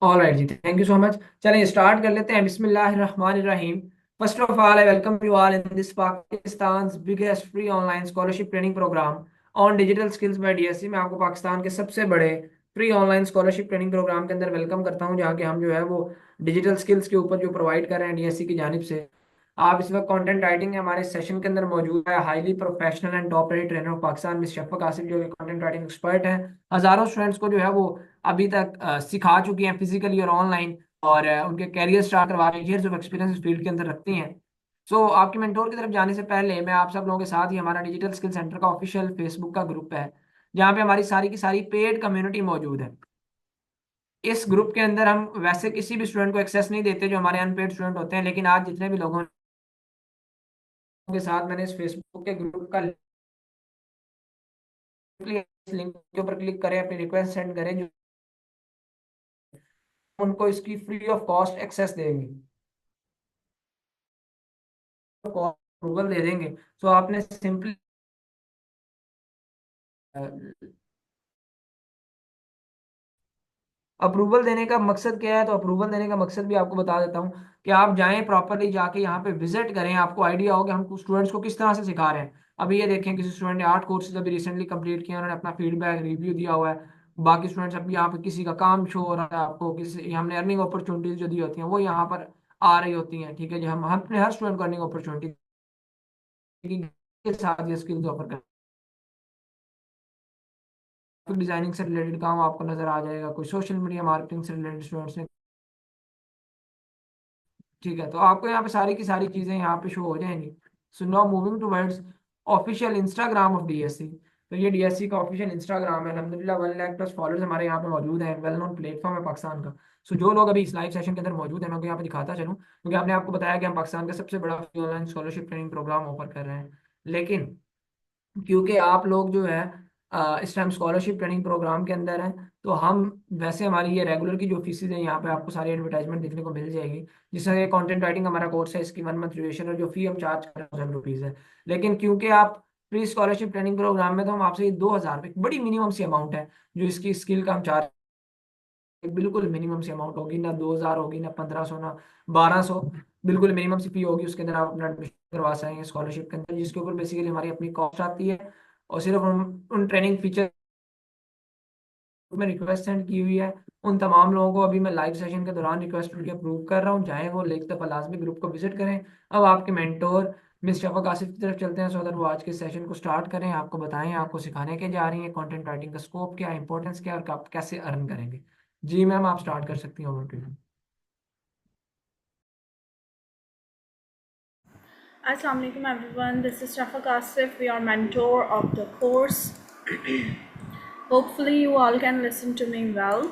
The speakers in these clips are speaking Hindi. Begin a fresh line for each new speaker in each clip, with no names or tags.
All right ji, thank you so much. चलिए स्टार्ट कर लेते हैं। बिस्मिल्लाहिर्रहमानिर्रहीम। First of all I welcome you all in this Pakistan biggest free online scholarship training program on digital skills by DSC. मैं आपको पाकिस्तान के सबसे बड़े free online scholarship training program के अंदर वेलकम करता हूं, जहाँ के हम जो है वो डिजिटल स्किल्स के ऊपर जो प्रोवाइड कर रहे हैं डीएससी की जानिब से। आप इस वक्त कंटेंट राइटिंग हमारे सेशन के अंदर मौजूद है highly professional and top rated trainer of Pakistan miss Shafaq Asif, जो कंटेंट राइटिंग एक्सपर्ट हैं। हजारों स्टूडेंट्स को जो है वो अभी तक सिखा चुकी हैं फिजिकली और ऑनलाइन, और उनके कैरियर स्टार्ट करवा के ईयर्स ऑफ एक्सपीरियंस इस फील्ड के अंदर रखती हैं। सो आपके मेंटोर की तरफ जाने से पहले मैं आप सब लोगों के साथ ही हमारा डिजिटल स्किल सेंटर का ऑफिशियल फेसबुक का ग्रुप है, जहाँ पे हमारी सारी की सारी पेड कम्युनिटी मौजूद है। इस ग्रुप के अंदर हम वैसे किसी भी स्टूडेंट को एक्सेस नहीं देते जो हमारे अनपेड स्टूडेंट होते हैं, लेकिन आज जितने भी लोगों के साथ मैंने इस फेसबुक के ग्रुप का लिंक के ऊपर क्लिक करें, अपनी रिक्वेस्ट सेंड करें, जो उनको इसकी फ्री ऑफ कॉस्ट एक्सेस देंगे, अप्रूवल दे देंगे। सो आपने सिंपली अप्रूवल देने का मकसद क्या है, तो अप्रूवल देने का मकसद भी आपको बता देता हूँ कि आप जाएं प्रॉपरली, जाके यहाँ पे विजिट करें, आपको आइडिया हो कि हम स्टूडेंट्स को किस तरह से सिखा रहे हैं। अभी ये देखें, किसी स्टूडेंट ने 8 कोर्सेज अभी रिसेंटली कंप्लीट किया, उन्होंने अपना फीडबैक रिव्यू दिया हुआ है। बाकी स्टूडेंट्स अभी यहाँ पे किसी का काम शो हो रहा है, आपको किसी हमने अर्निंग अपॉर्चुनिटीज जो दी होती हैं वो यहाँ पर आ रही होती हैं। ठीक है जी, हम अपने हर स्टूडेंट को अर्निंग अपॉर्चुनिटी के साथ ये स्किल्स ऑफर करते हैं। डिजाइनिंग से रिलेटेड काम आपको नजर आ जाएगा, कोई सोशल मीडिया मार्केटिंग से रिलेटेड स्टूडेंट्स ने। ठीक है, तो आपको यहाँ पे सारी की सारी चीजें यहाँ पे शो हो जाएंगी। So now moving towards official Instagram of DSC. तो ये डीएससी का ऑफिशियल इंस्टाग्राम है। अल्हम्दुलिल्लाह 1 लाख प्लस फॉलोअर्स हमारे यहाँ पे मौजूद हैं। वेल नोन प्लेटफॉर्म है पाकिस्तान का। सो जो लोग अभी इस लाइव सेशन के अंदर मौजूद हैं, मैं उनको यहाँ पे दिखाता चलूँ, क्योंकि आपने आपको बताया कि हम पाकिस्तान का सबसे बड़ा online scholarship training program offer कर रहे हैं। लेकिन क्योंकि आप लोग जो है इस टाइम स्कॉलरशिप ट्रेनिंग प्रोग्राम के अंदर हैं, तो हम वैसे हमारी ये रेगुलर की जो फीसेज हैं, यहाँ पे आपको सारी एडवर्टाइजमेंट देखने को मिल जाएगी। जिससे ये कंटेंट राइटिंग हमारा कोर्स है, इसकी 1 मंथ ड्यूरेशन और जो फी हम चार्ज कर रहे हैं ₹1000 है। लेकिन क्योंकि आप प्री स्कॉलरशिप ट्रेनिंग प्रोग्राम में, तो हम आपसे ये 2000 रुपये बड़ी मिनिमम सी अमाउंट है जो इसकी स्किल का हम चार्ज, बिल्कुल मिनिमम सी अमाउंट होगी, ना 2000 होगी, ना 1500, ना 1200। बिल्कुल मिनिमम सी फी होगी, उसके अंदर आप अपना एडमिशन करवा सकेंगे स्कॉलरशिप के अंदर, जिसके ऊपर बेसिकली हमारी अपनी कॉस्ट आती है। और सिर्फ उन ट्रेनिंग फीचर में रिक्वेस्ट सेंड की हुई है, उन तमाम लोगों को अभी मैं लाइव सेशन के दौरान रिक्वेस्ट उनकी अप्रूव कर रहा हूँ। चाहे वो एक दफ़ा लाजमी ग्रुप को विजिट करें। अब आपके मेंटोर मिस शफक आसिफ की तरफ चलते हैं, सो अगर वो आज के सेशन को स्टार्ट करें, आपको बताएं आपको सिखाने के जा रही हैं कंटेंट राइटिंग का स्कोप क्या है, इंपॉर्टेंस क्या है, और आप कैसे अर्न करेंगे। जी मैम, आप स्टार्ट कर सकती हैं। Over to you.
Assalamu alaikum everyone. This is Shafaq Asif, your mentor of the course. Hopefully you all can listen to me well.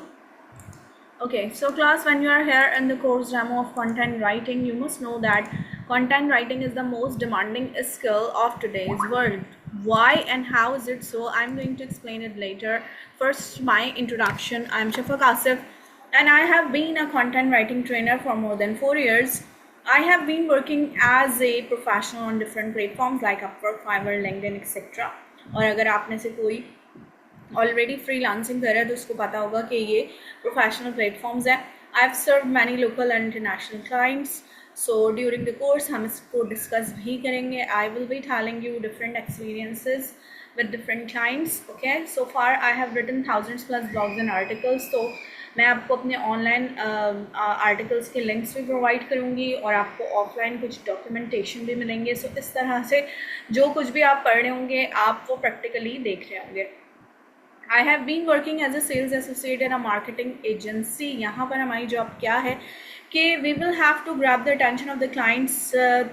Okay, so class, when you are here in the course demo of content writing, you must know that content writing is the most demanding skill of today's world. Why and how is it so? I'm going to explain it later. First, my introduction. I'm Shafaq Asif and I have been a content writing trainer for more than 4 years. I have been working as a professional on different platforms like Upwork, Fiverr, LinkedIn, etc. और अगर आप में से कोई ऑलरेडी फ्रीलांसिंग कर रहा है तो उसको पता होगा कि ये प्रोफेशनल प्लेटफॉर्म्स हैं। I have serve many local and international clients. So during the course हम इसको डिस्कस भी करेंगे। I will be telling you different experiences with different clients. Okay, so far I have written thousands plus blogs and articles. तो मैं आपको अपने ऑनलाइन आर्टिकल्स के लिंक्स भी प्रोवाइड करूँगी और आपको ऑफलाइन कुछ डॉक्यूमेंटेशन भी मिलेंगे। सो इस तरह से जो कुछ भी आप पढ़ रहे होंगे आप वो प्रैक्टिकली देख रहे होंगे। I have been working as a sales associate in a marketing agency. यहाँ पर हमारी जॉब क्या है कि we will have to grab the attention of the clients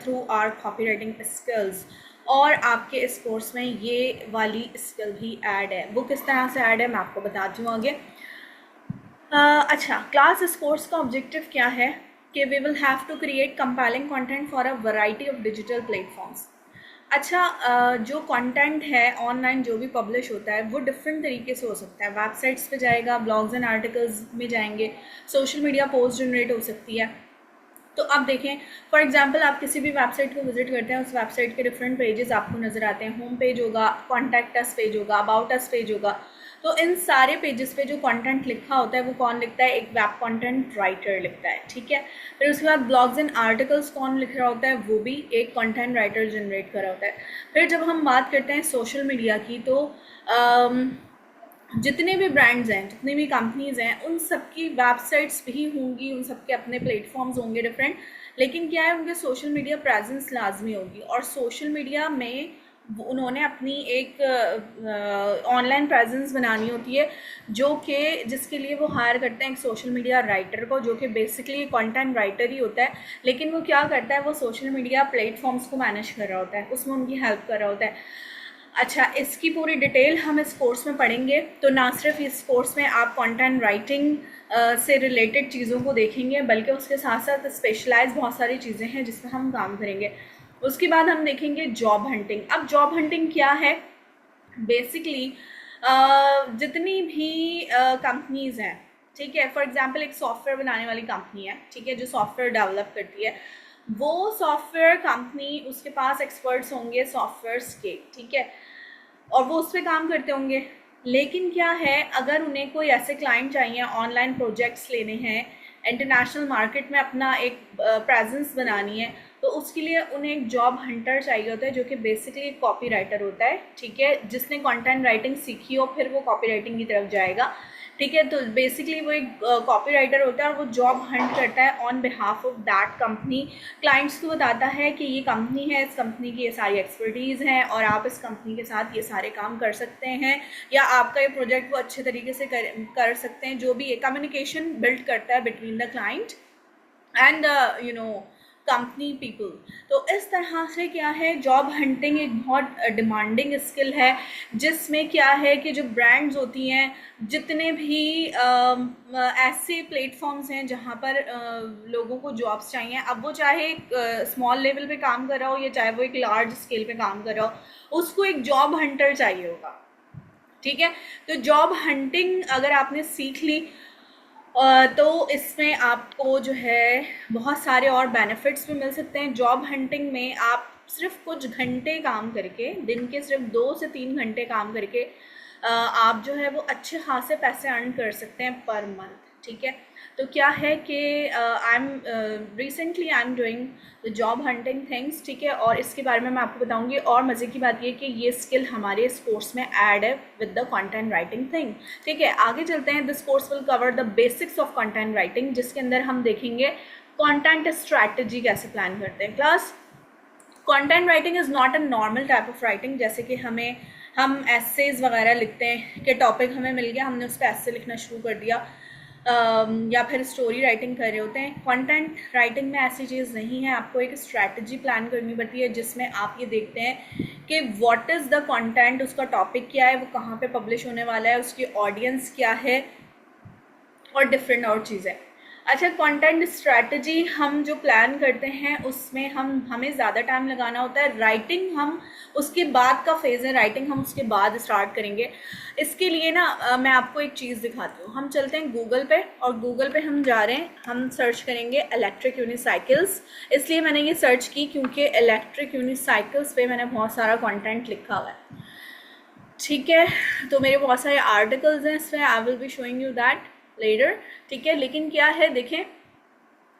through our copywriting skills. और आपके इस कोर्स में ये वाली स्किल भी ऐड है। वो किस तरह से ऐड है मैं आपको बताती हूँ आगे। अच्छा, क्लास इस कोर्स का ऑब्जेक्टिव क्या है कि we will have to create compelling content for a variety of digital platforms. अच्छा, जो कंटेंट है ऑनलाइन जो भी पब्लिश होता है वो डिफरेंट तरीके से हो सकता है। वेबसाइट्स पे जाएगा, ब्लॉग्स एंड आर्टिकल्स में जाएंगे, सोशल मीडिया पोस्ट जनरेट हो सकती है। तो अब देखें, फॉर एग्जांपल आप किसी भी वेबसाइट को विजिट करते हैं, उस वेबसाइट के डिफरेंट पेजेस आपको नज़र आते हैं। होम पेज होगा, कॉन्टैक्ट अस पेज होगा, अबाउट अस पेज होगा। तो इन सारे पेजेस पे जो कंटेंट लिखा होता है वो कौन लिखता है? एक वेब कंटेंट राइटर लिखता है, ठीक है। फिर उसके बाद ब्लॉग्स एंड आर्टिकल्स कौन लिख रहा होता है? वो भी एक कंटेंट राइटर जनरेट कर रहा होता है। फिर जब हम बात करते हैं सोशल मीडिया की, तो जितने भी ब्रांड्स हैं, जितनी भी कंपनीज हैं, उन सबकी वेबसाइट्स भी होंगी, उन सबके अपने प्लेटफॉर्म्स होंगे डिफरेंट, लेकिन क्या है, उनके सोशल मीडिया प्रेजेंस लाजमी होगी। और सोशल मीडिया में उन्होंने अपनी एक ऑनलाइन प्रेजेंस बनानी होती है, जो कि जिसके लिए वो हायर करते हैं एक सोशल मीडिया राइटर को, जो कि बेसिकली कंटेंट राइटर ही होता है। लेकिन वो क्या करता है, वो सोशल मीडिया प्लेटफॉर्म्स को मैनेज कर रहा होता है, उसमें उनकी हेल्प कर रहा होता है। अच्छा, इसकी पूरी डिटेल हम इस कोर्स में पढ़ेंगे। तो ना सिर्फ इस कोर्स में आप कंटेंट राइटिंग से रिलेटेड चीज़ों को देखेंगे, बल्कि उसके साथ साथ स्पेशलाइज बहुत सारी चीज़ें हैं जिसमें हम काम करेंगे। उसके बाद हम देखेंगे जॉब हंटिंग। अब जॉब हंटिंग क्या है? बेसिकली जितनी भी कंपनीज हैं, ठीक है, फॉर एग्जांपल एक सॉफ्टवेयर बनाने वाली कंपनी है, ठीक है, जो सॉफ्टवेयर डेवलप करती है, वो सॉफ्टवेयर कंपनी, उसके पास एक्सपर्ट्स होंगे सॉफ्टवेयर्स के, ठीक है, और वो उस पर काम करते होंगे। लेकिन क्या है, अगर उन्हें कोई ऐसे क्लाइंट चाहिए, ऑनलाइन प्रोजेक्ट्स लेने हैं, इंटरनेशनल मार्केट में अपना एक प्रेजेंस बनानी है, तो उसके लिए उन्हें एक जॉब हंटर चाहिए होता है, जो कि बेसिकली एक कॉपी राइटर होता है, ठीक है, जिसने कंटेंट राइटिंग सीखी हो, फिर वो कॉपी राइटिंग की तरफ जाएगा, ठीक है। तो बेसिकली वो एक कॉपी राइटर होता है और वो जॉब हंट करता है on behalf of that company. Clients को बताता है कि ये कंपनी है, इस कंपनी की ये सारी एक्सपर्टीज़ हैं और आप इस कंपनी के साथ ये सारे काम कर सकते हैं, या आपका ये प्रोजेक्ट वो अच्छे तरीके से कर सकते हैं। जो भी ये कम्युनिकेशन बिल्ड करता है between the client and company people. तो इस तरह से क्या है, जॉब हंटिंग एक बहुत डिमांडिंग स्किल है, जिसमें क्या है कि जो ब्रांड्स होती हैं, जितने भी ऐसे प्लेटफॉर्म्स हैं जहाँ पर लोगों को जॉब्स चाहिए, अब वो चाहे स्मॉल लेवल पे काम कर रहा हो या चाहे वो एक लार्ज स्केल पे काम कर रहा हो, उसको एक जॉब हंटर चाहिए होगा, ठीक है। तो जॉब हंटिंग अगर आपने सीख ली तो इसमें आपको जो है बहुत सारे और बेनिफिट्स भी मिल सकते हैं। जॉब हंटिंग में आप सिर्फ कुछ घंटे काम करके, दिन के सिर्फ 2 से 3 घंटे काम करके आप जो है वो अच्छे खासे पैसे अर्न कर सकते हैं पर मंथ, ठीक है। तो क्या है कि recently I am doing the job hunting things, ठीक है, और इसके बारे में मैं आपको बताऊंगी। और मज़े की बात ये कि ये स्किल हमारे इस कोर्स में ऐड है with the content writing thing, ठीक है। आगे चलते हैं। This course will cover the basics of content writing, जिसके अंदर हम देखेंगे कंटेंट स्ट्रैटेजी कैसे प्लान करते हैं। Class, content writing is not a normal type of writing, जैसे कि हम एसेज वगैरह लिखते हैं कि टॉपिक हमें मिल गया, हमने उस पर एसे लिखना शुरू कर दिया, या फिर स्टोरी राइटिंग कर रहे होते हैं। कंटेंट राइटिंग में ऐसी चीज़ नहीं है, आपको एक स्ट्रैटेजी प्लान करनी पड़ती है, जिसमें आप ये देखते हैं कि व्हाट इज़ द कंटेंट, उसका टॉपिक क्या है, वो कहाँ पे पब्लिश होने वाला है, उसकी ऑडियंस क्या है, और डिफरेंट और चीज़ें। अच्छा, कंटेंट स्ट्रैटेजी हम जो प्लान करते हैं उसमें हमें ज़्यादा टाइम लगाना होता है। राइटिंग हम उसके बाद का फेज़ है, राइटिंग हम उसके बाद स्टार्ट करेंगे। इसके लिए ना मैं आपको एक चीज़ दिखाती हूँ। हम चलते हैं गूगल पे, और गूगल पे हम जा रहे हैं, हम सर्च करेंगे इलेक्ट्रिक यूनिसाइकिल्स। इसलिए मैंने ये सर्च की क्योंकि इलेक्ट्रिक यूनिसाइकिल्स पे मैंने बहुत सारा कंटेंट लिखा हुआ है, ठीक है। तो मेरे बहुत सारे आर्टिकल्स हैं इसमें, I will be showing you that later, ठीक है। लेकिन क्या है, देखें,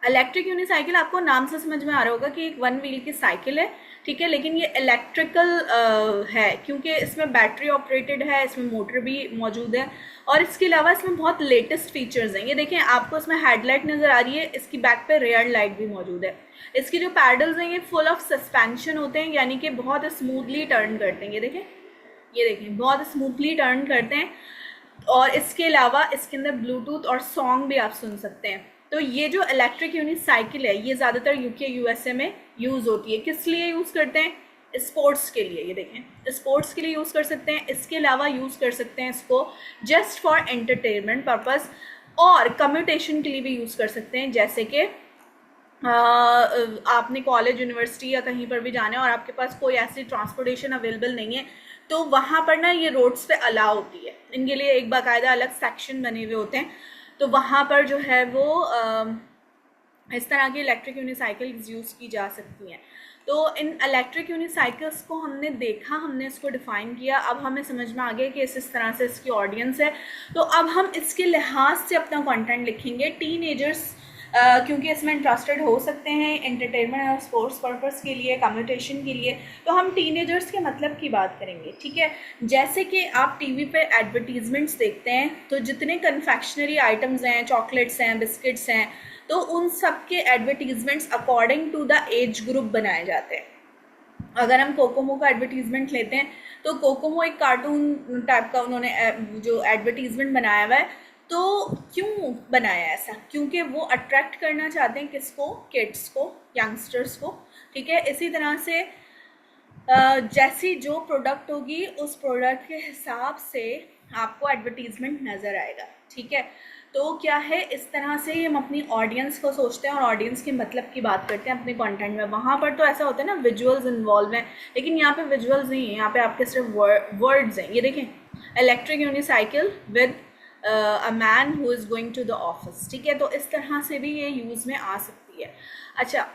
इलेक्ट्रिक यूनिसाइकिल आपको नाम से समझ में आ रहा होगा कि एक 1 व्हील की साइकिल है, ठीक है, लेकिन ये इलेक्ट्रिकल है क्योंकि इसमें बैटरी ऑपरेटेड है, इसमें मोटर भी मौजूद है, और इसके अलावा इसमें बहुत लेटेस्ट फीचर्स हैं। ये देखें, आपको इसमें हेडलाइट नज़र आ रही है, इसकी बैक पे रेयर लाइट भी मौजूद है। इसके जो पैडल्स हैं ये फुल ऑफ सस्पेंशन होते हैं, यानी कि बहुत स्मूथली टर्न करते हैं। ये देखें बहुत स्मूथली टर्न करते हैं, और इसके अलावा इसके अंदर ब्लूटूथ और सॉन्ग भी आप सुन सकते हैं। तो ये जो इलेक्ट्रिक यूनिसाइकिल है, ये ज़्यादातर यूके यूएसए में यूज़ होती है। किस लिए यूज़ करते हैं? स्पोर्ट्स के लिए। ये देखें, स्पोर्ट्स के लिए यूज़ कर सकते हैं, इसके अलावा यूज़ कर सकते हैं इसको जस्ट फॉर एंटरटेनमेंट पर्पज़, और कम्यूटेशन के लिए भी यूज़ कर सकते हैं। जैसे कि आपने कॉलेज, यूनिवर्सिटी या कहीं पर भी जाना है और आपके पास कोई ऐसी ट्रांसपोर्टेशन अवेलेबल नहीं है, तो वहाँ पर ना ये रोड्स पे अलाउ होती है, इनके लिए एक बाकायदा अलग सेक्शन बने हुए होते हैं। तो वहाँ पर जो है वो इस तरह की इलेक्ट्रिक यूनिसाइकिल्स यूज़ की जा सकती हैं। तो इन इलेक्ट्रिक यूनिसाइकिल्स को हमने देखा, हमने इसको डिफाइन किया, अब हमें समझ में आ गया कि इस तरह से इसकी ऑडियंस है। तो अब हम इसके लिहाज से अपना कंटेंट लिखेंगे। टीनेजर्स क्योंकि इसमें इंटरेस्टेड हो सकते हैं एंटरटेनमेंट और स्पोर्ट्स पर्पस के लिए, कम्युनिकेशन के लिए, तो हम टीनेजर्स के मतलब की बात करेंगे, ठीक है। जैसे कि आप टीवी पे एडवर्टीजमेंट्स देखते हैं, तो जितने कन्फेक्शनरी आइटम्स हैं, चॉकलेट्स हैं, बिस्किट्स हैं, तो उन सब के advertisements according to the age group बनाए जाते हैं। अगर हम कोकोमो का एडवर्टीजमेंट लेते हैं तो कोकोमो एक कार्टून टाइप का उन्होंने जो एडवर्टीजमेंट बनाया हुआ है। तो क्यों बनाया ऐसा? क्योंकि वो अट्रैक्ट करना चाहते हैं किसको? किड्स को, यंगस्टर्स को, ठीक है। इसी तरह से जैसी जो प्रोडक्ट होगी उस प्रोडक्ट के हिसाब से आपको एडवर्टीजमेंट नज़र आएगा, ठीक है। तो क्या है, इस तरह से हम अपनी ऑडियंस को सोचते हैं और ऑडियंस के मतलब की बात करते हैं अपने कंटेंट में। वहाँ पर तो ऐसा होता है ना, विजुअल्स इन्वॉल्व हैं, लेकिन यहाँ पे विजुअल्स नहीं है, यहाँ पे आपके सिर्फ वर्ड्स हैं। ये देखें, electric unicycle with a man who is going to the office, ठीक है। तो इस तरह से भी ये यूज़ में आ सकती है। अच्छा,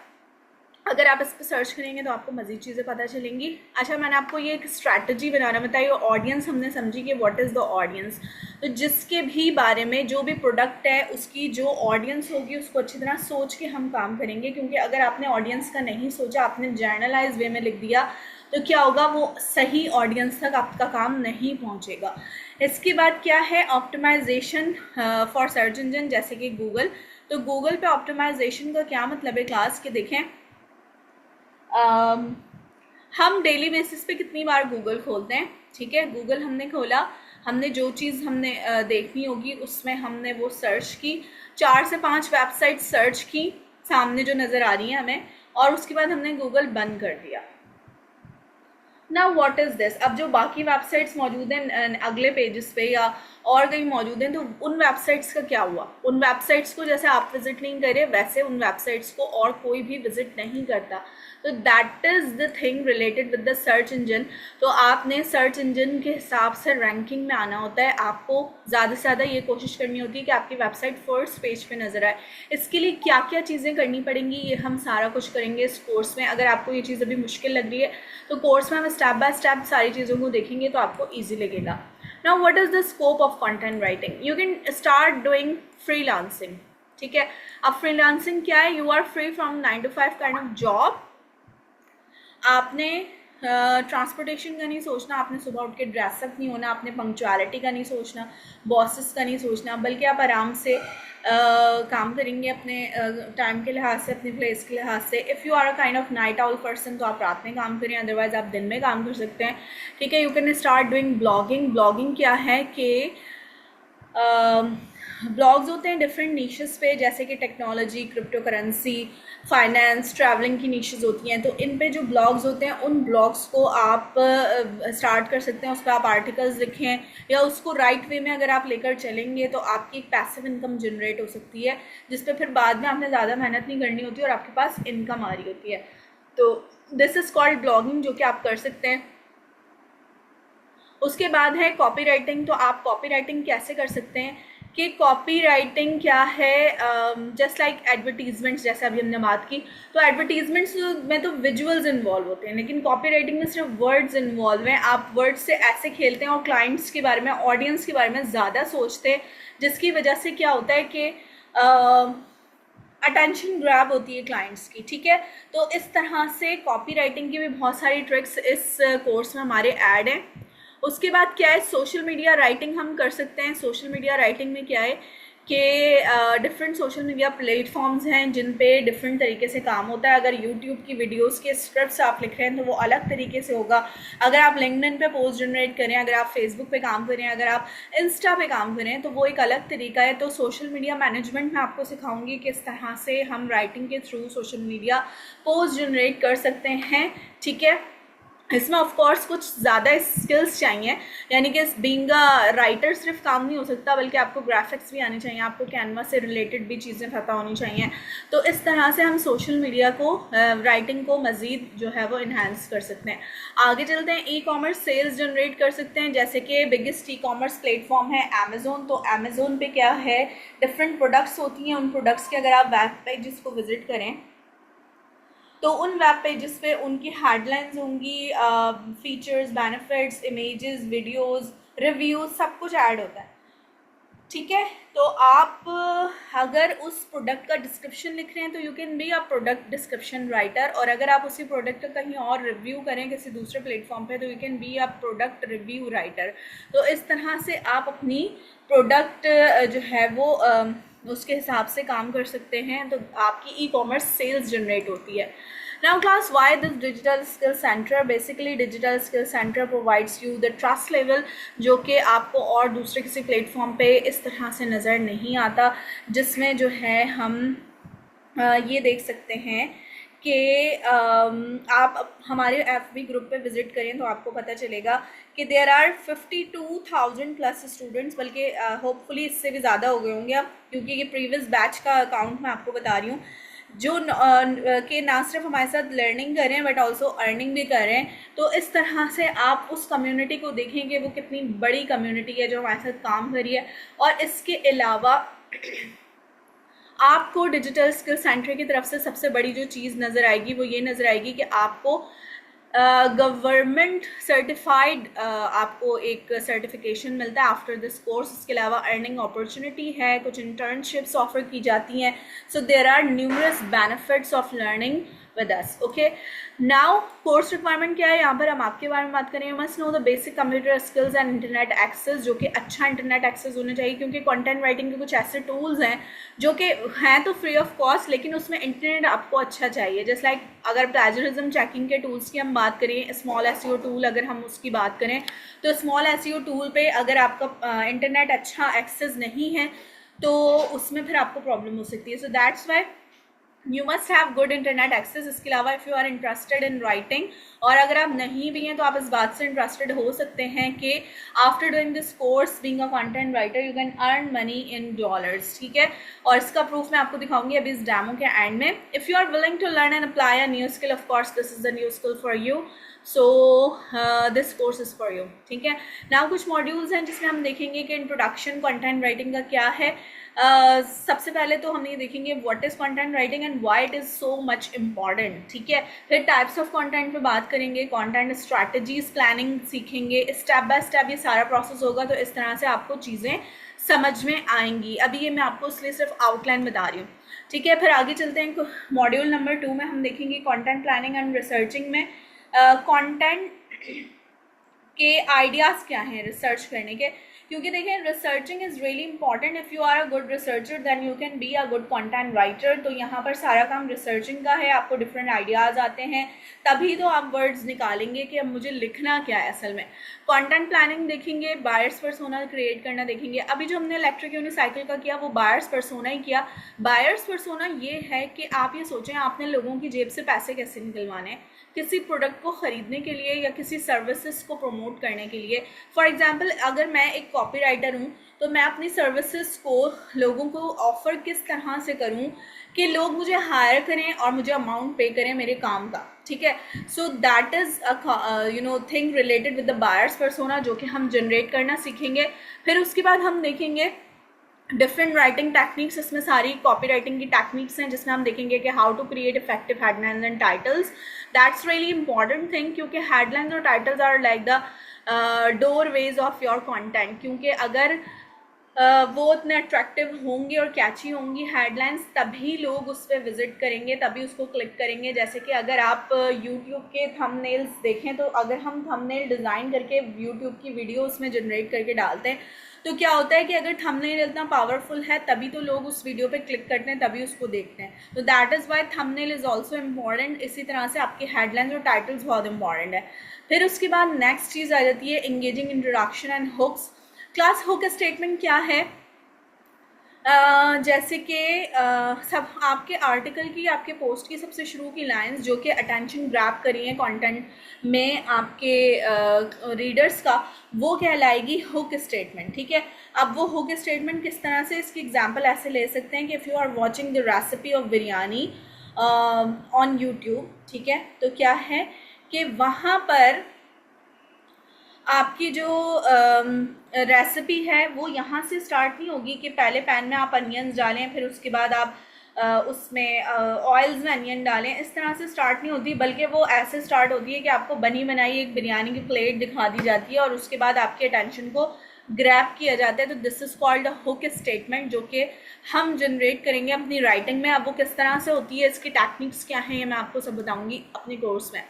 अगर आप इस पर सर्च करेंगे तो आपको मज़ीद चीज़ें पता चलेंगी। अच्छा, मैंने आपको ये एक स्ट्रैटेजी बनाना बताई। ऑडियंस हमने समझी कि व्हाट इज़ द ऑडियंस। तो जिसके भी बारे में जो भी प्रोडक्ट है उसकी जो ऑडियंस होगी उसको अच्छी तरह सोच के हम काम करेंगे, क्योंकि अगर आपने ऑडियंस का नहीं सोचा, आपने जर्नलाइज वे में लिख दिया, तो क्या होगा, वो सही ऑडियंस तक आपका काम नहीं पहुँचेगा। इसके बाद क्या है, ऑप्टिमाइजेशन फॉर सर्च इंजन, जैसे कि गूगल। तो गूगल पे ऑप्टिमाइजेशन का क्या मतलब है क्लास के, देखें हम डेली बेसिस पे कितनी बार गूगल खोलते हैं, ठीक है। गूगल हमने खोला, हमने जो चीज़ हमने देखनी होगी उसमें हमने वो सर्च की, 4 से 5 वेबसाइट सर्च की सामने जो नज़र आ रही हैं हमें, और उसके बाद हमने गूगल बंद कर दिया। ना व्हाट इज़ दिस, अब जो बाकी वेबसाइट्स मौजूद हैं अगले पेजेस पे या और कहीं मौजूद हैं, तो उन वेबसाइट्स का क्या हुआ? उन वेबसाइट्स को जैसे आप विजिट नहीं करे, वैसे उन वेबसाइट्स को और कोई भी विजिट नहीं करता। तो that is the thing related with the search engine. तो आपने सर्च इंजन के हिसाब से रैंकिंग में आना होता है। आपको ज़्यादा से ज़्यादा ये कोशिश करनी होती है कि आपकी वेबसाइट फर्स्ट पेज पे नज़र आए। इसके लिए क्या क्या चीज़ें करनी पड़ेंगी, ये हम सारा कुछ करेंगे इस कोर्स में। अगर आपको ये चीज़ अभी मुश्किल लग रही है तो कोर्स में हम स्टेप बाय स्टेप सारी चीज़ों को देखेंगे तो आपको ईजी लगेगा। Now what is the scope of content writing? You can start doing freelancing, ठीक है। अब फ्रीलांसिंग क्या है? You are free from 9 to 5 kind of job. आपने ट्रांसपोर्टेशन का नहीं सोचना, आपने सुबह उठ के ड्रेसअप नहीं होना, आपने पंक्चुअलिटी का नहीं सोचना, बॉसेस का नहीं सोचना, बल्कि आप आराम से काम करेंगे अपने टाइम के लिहाज से, अपने प्लेस के लिहाज से। If you are a kind of night owl person तो आप रात में काम करें, अदरवाइज आप दिन में काम कर सकते हैं, ठीक है। You can start doing blogging. Blogging क्या है कि ब्लॉग्स होते हैं डिफरेंट नीशेस पे, जैसे कि technology, crypto currency, finance, travelling की नीशेस होती हैं। तो इन पे जो ब्लॉग्स होते हैं उन ब्लॉग्स को आप स्टार्ट कर सकते हैं, उस पर आप आर्टिकल्स लिखें, या उसको राइट वे में अगर आप लेकर चलेंगे तो आपकी एक पैसिव इनकम जनरेट हो सकती है, जिस पे फिर बाद में आपने ज़्यादा मेहनत नहीं करनी होती और आपके पास इनकम आ रही होती है। तो दिस इज़ कॉल्ड ब्लॉगिंग, जो कि आप कर सकते हैं। उसके बाद है कॉपी राइटिंग। तो आप कॉपी राइटिंग कैसे कर सकते हैं कि कॉपी राइटिंग क्या है, जस्ट लाइक एडवर्टीजमेंट्स, जैसे अभी हमने बात की। तो एडवर्टीजमेंट्स में तो विजुअल्स इन्वॉल्व होते हैं, लेकिन कॉपी राइटिंग में सिर्फ वर्ड्स इन्वॉल्व हैं। आप वर्ड्स से ऐसे खेलते हैं और क्लाइंट्स के बारे में, ऑडियंस के बारे में ज़्यादा सोचते हैं, जिसकी वजह से क्या होता है कि अटेंशन ग्रैब होती है क्लाइंट्स की, ठीक है। तो इस तरह से कॉपी राइटिंग की भी बहुत सारी ट्रिक्स इस कोर्स में हमारे ऐड हैं। उसके बाद क्या है, सोशल मीडिया राइटिंग हम कर सकते हैं। सोशल मीडिया राइटिंग में क्या है कि डिफरेंट सोशल मीडिया प्लेटफॉर्म्स हैं जिन पे डिफरेंट तरीके से काम होता है। अगर यूट्यूब की वीडियोस के स्क्रिप्ट्स आप लिख रहे हैं तो वो अलग तरीके से होगा। अगर आप लिंक्डइन पे पोस्ट जनरेट करें, अगर आप फेसबुक पे काम करें, अगर आप इंस्टा पे काम करें, तो वो एक अलग तरीका है। तो सोशल मीडिया मैनेजमेंट में आपको सिखाऊंगी किस तरह से हम राइटिंग के through social media post generate कर सकते हैं, ठीक है। इसमें ऑफ कोर्स कुछ ज़्यादा स्किल्स चाहिए, यानी कि बीइंग अ राइटर सिर्फ काम नहीं हो सकता, बल्कि आपको ग्राफिक्स भी आने चाहिए, आपको कैनवा से रिलेटेड भी चीज़ें पता होनी चाहिए। तो इस तरह से हम सोशल मीडिया को राइटिंग को मज़ीद जो है वो इन्हांस कर सकते हैं। आगे चलते हैं, ई कॉमर्स सेल्स जनरेट कर सकते हैं। जैसे कि बिगेस्ट ई कॉमर्स प्लेटफॉर्म है अमेज़ोन। तो अमेज़ोन पे क्या है, डिफरेंट प्रोडक्ट्स होती हैं, उन प्रोडक्ट्स के अगर आप वेब पेजेस को विजिट करें तो उन वेब पेजेस पे उनकी हेडलाइंस होंगी, features, benefits, images, videos, reviews, सब कुछ ऐड होता है, ठीक है। तो आप अगर उस प्रोडक्ट का डिस्क्रिप्शन लिख रहे हैं तो you can be a product description writer, और अगर आप उसी प्रोडक्ट का कहीं और रिव्यू करें किसी दूसरे प्लेटफॉर्म पे तो you can be a product review writer. तो इस तरह से आप अपनी प्रोडक्ट जो है वो उसके हिसाब से काम कर सकते हैं, तो आपकी ई कॉमर्स सेल्स जनरेट होती है। Now class, why this digital skill center? Basically digital skill center provides you the trust level जो कि आपको और दूसरे किसी प्लेटफॉर्म पे इस तरह से नज़र नहीं आता, जिसमें जो है हम ये देख सकते हैं कि आप हमारे FB ग्रुप पे विज़िट करें तो आपको पता चलेगा कि देयर आर 52,000 प्लस स्टूडेंट्स, बल्कि होपफुली इससे भी ज़्यादा हो गए होंगे अब, क्योंकि ये प्रीवियस बैच का अकाउंट मैं आपको बता रही हूँ, जो कि ना सिर्फ हमारे साथ लर्निंग कर रहे हैं बट ऑल्सो अर्निंग भी कर रहे हैं। तो इस तरह से आप उस कम्युनिटी को देखेंगे, वो कितनी बड़ी कम्युनिटी है जो हमारे साथ काम कर रही है। और इसके अलावा आपको डिजिटल स्किल सेंटर की तरफ से सबसे बड़ी जो चीज़ नज़र आएगी वो ये नज़र आएगी कि आपको गवर्नमेंट सर्टिफाइड आपको एक सर्टिफिकेशन मिलता है आफ्टर दिस कोर्स। इसके अलावा अर्निंग अपॉर्चुनिटी है, कुछ इंटर्नशिप्स ऑफर की जाती हैं। So there are numerous benefits of learning with us. Okay, now course requirement क्या है, यहाँ पर हम आपके बारे में बात करें। You must know the basic computer skills and internet access, जो कि अच्छा इंटरनेट एक्सेस होना चाहिए, क्योंकि कंटेंट राइटिंग के कुछ ऐसे टूल्स हैं जो कि हैं तो फ्री ऑफ कॉस्ट, लेकिन उसमें इंटरनेट आपको अच्छा चाहिए। जस्ट लाइक अगर प्लेजरिज्म चेकिंग के टूल्स की हम बात करें, स्मॉल एसईओ टूल अगर हम उसकी बात करें, तो स्मॉल एसईओ टूल पे अगर आपका इंटरनेट अच्छा एक्सेस नहीं है तो उसमें फिर आपको प्रॉब्लम हो सकती है। So that's why you must have good internet access. इसके अलावा if you are interested in writing, और अगर आप नहीं भी हैं तो आप इस बात से इंटरेस्टेड हो सकते हैं कि after doing this course being a content writer you can earn money in dollars, ठीक है। और इसका प्रूफ मैं आपको दिखाऊंगी अभी इस डेमो के एंड में। If you are willing to learn and apply a new skill, of course this is the new skill for you, so this course is for you, ठीक है। नाउ कुछ मॉड्यूल्स हैं जिसमें हम देखेंगे कि इंट्रोडक्शन कंटेंट राइटिंग का क्या है। सबसे पहले तो हम ये देखेंगे what is content writing and why it is so much important, ठीक है। फिर टाइप्स ऑफ कंटेंट पे बात करेंगे, कंटेंट स्ट्रैटेजीज प्लानिंग सीखेंगे, स्टेप बाय स्टेप ये सारा प्रोसेस होगा, तो इस तरह से आपको चीज़ें समझ में आएंगी। अभी ये मैं आपको इसलिए सिर्फ आउटलाइन बता रही हूँ, ठीक है। फिर आगे चलते हैं, मॉड्यूल नंबर 2 में हम देखेंगे कंटेंट प्लानिंग एंड रिसर्चिंग में कंटेंट के आइडियाज़ क्या हैं रिसर्च करने के, क्योंकि देखिए researching is really important. If you are a good researcher then you can be a good content writer. तो यहाँ पर सारा काम रिसर्चिंग का है, आपको डिफरेंट आइडियाज़ आते हैं, तभी तो आप वर्ड्स निकालेंगे कि अब मुझे लिखना क्या है असल में। कंटेंट प्लानिंग देखेंगे, बायर्स पर्सोना क्रिएट करना देखेंगे। अभी जो हमने इलेक्ट्रिक यूनिसाइकिल का किया वो बायर्स पर्सोना ही किया। बायर्स पर्सोना ये है कि आप ये सोचें आपने लोगों की जेब से पैसे कैसे निकलवाने हैं किसी प्रोडक्ट को ख़रीदने के लिए या किसी सर्विसेज को प्रमोट करने के लिए। फॉर एग्जांपल अगर मैं एक कॉपीराइटर हूँ तो मैं अपनी सर्विसेज को लोगों को ऑफ़र किस तरह से करूँ कि लोग मुझे हायर करें और मुझे अमाउंट पे करें मेरे काम का, ठीक है। So that is thing related with the buyers persona, जो कि हम जनरेट करना सीखेंगे। फिर उसके बाद हम देखेंगे डिफरेंट राइटिंग टेक्निक्स। इसमें सारी कॉपी राइटिंग की टेक्निक्स हैं, जिसमें हम देखेंगे कि how to create effective headlines and titles. That's really important thing, क्योंकि हेडलाइंस और titles are like the doorways of your content. क्योंकि अगर वो इतने अट्रैक्टिव होंगे और कैची होंगी हेडलाइंस, तभी लोग उस पर विजिट करेंगे, तभी उसको क्लिक करेंगे। जैसे कि अगर आप यूट्यूब के थंबनेल्स देखें, तो अगर हम थंबनेल डिज़ाइन करके यूट्यूब की वीडियो उसमें जनरेट करके डालते हैं तो क्या होता है कि अगर थंबनेल इतना पावरफुल है तभी तो लोग उस वीडियो पे क्लिक करते हैं, तभी उसको देखते हैं। तो that is why thumbnail is also important. इसी तरह से आपकी हेडलाइंस और टाइटल्स बहुत इंपॉर्टेंट है। फिर उसके बाद नेक्स्ट चीज़ आ जाती है engaging introduction and hooks. Class hook statement क्या है? जैसे कि सब आपके आर्टिकल की, आपके पोस्ट की सबसे शुरू की लाइंस जो कि अटेंशन ग्रैब करी हैं कंटेंट में आपके रीडर्स का, वो कहलाएगी हुक स्टेटमेंट, ठीक है। अब वो हुक स्टेटमेंट किस तरह से, इसकी एग्जांपल ऐसे ले सकते हैं कि if you are watching the recipe of biryani on YouTube, ठीक है, तो क्या है कि वहाँ पर आपकी जो रेसिपी है वो यहाँ से स्टार्ट नहीं होगी कि पहले पैन में आप अनियंस डालें, फिर उसके बाद आप उसमें ऑयल्स में अनियन डालें, इस तरह से स्टार्ट नहीं होती, बल्कि वो ऐसे स्टार्ट होती है कि आपको बनी बनाई एक बिरयानी की प्लेट दिखा दी जाती है और उसके बाद आपके अटेंशन को ग्रैब किया जाता है। तो this is called a hook statement, जो कि हम जनरेट करेंगे अपनी राइटिंग में। अब वो किस तरह से होती है, इसकी टेक्निक्स क्या हैं, ये मैं आपको सब बताऊंगी अपने कोर्स में।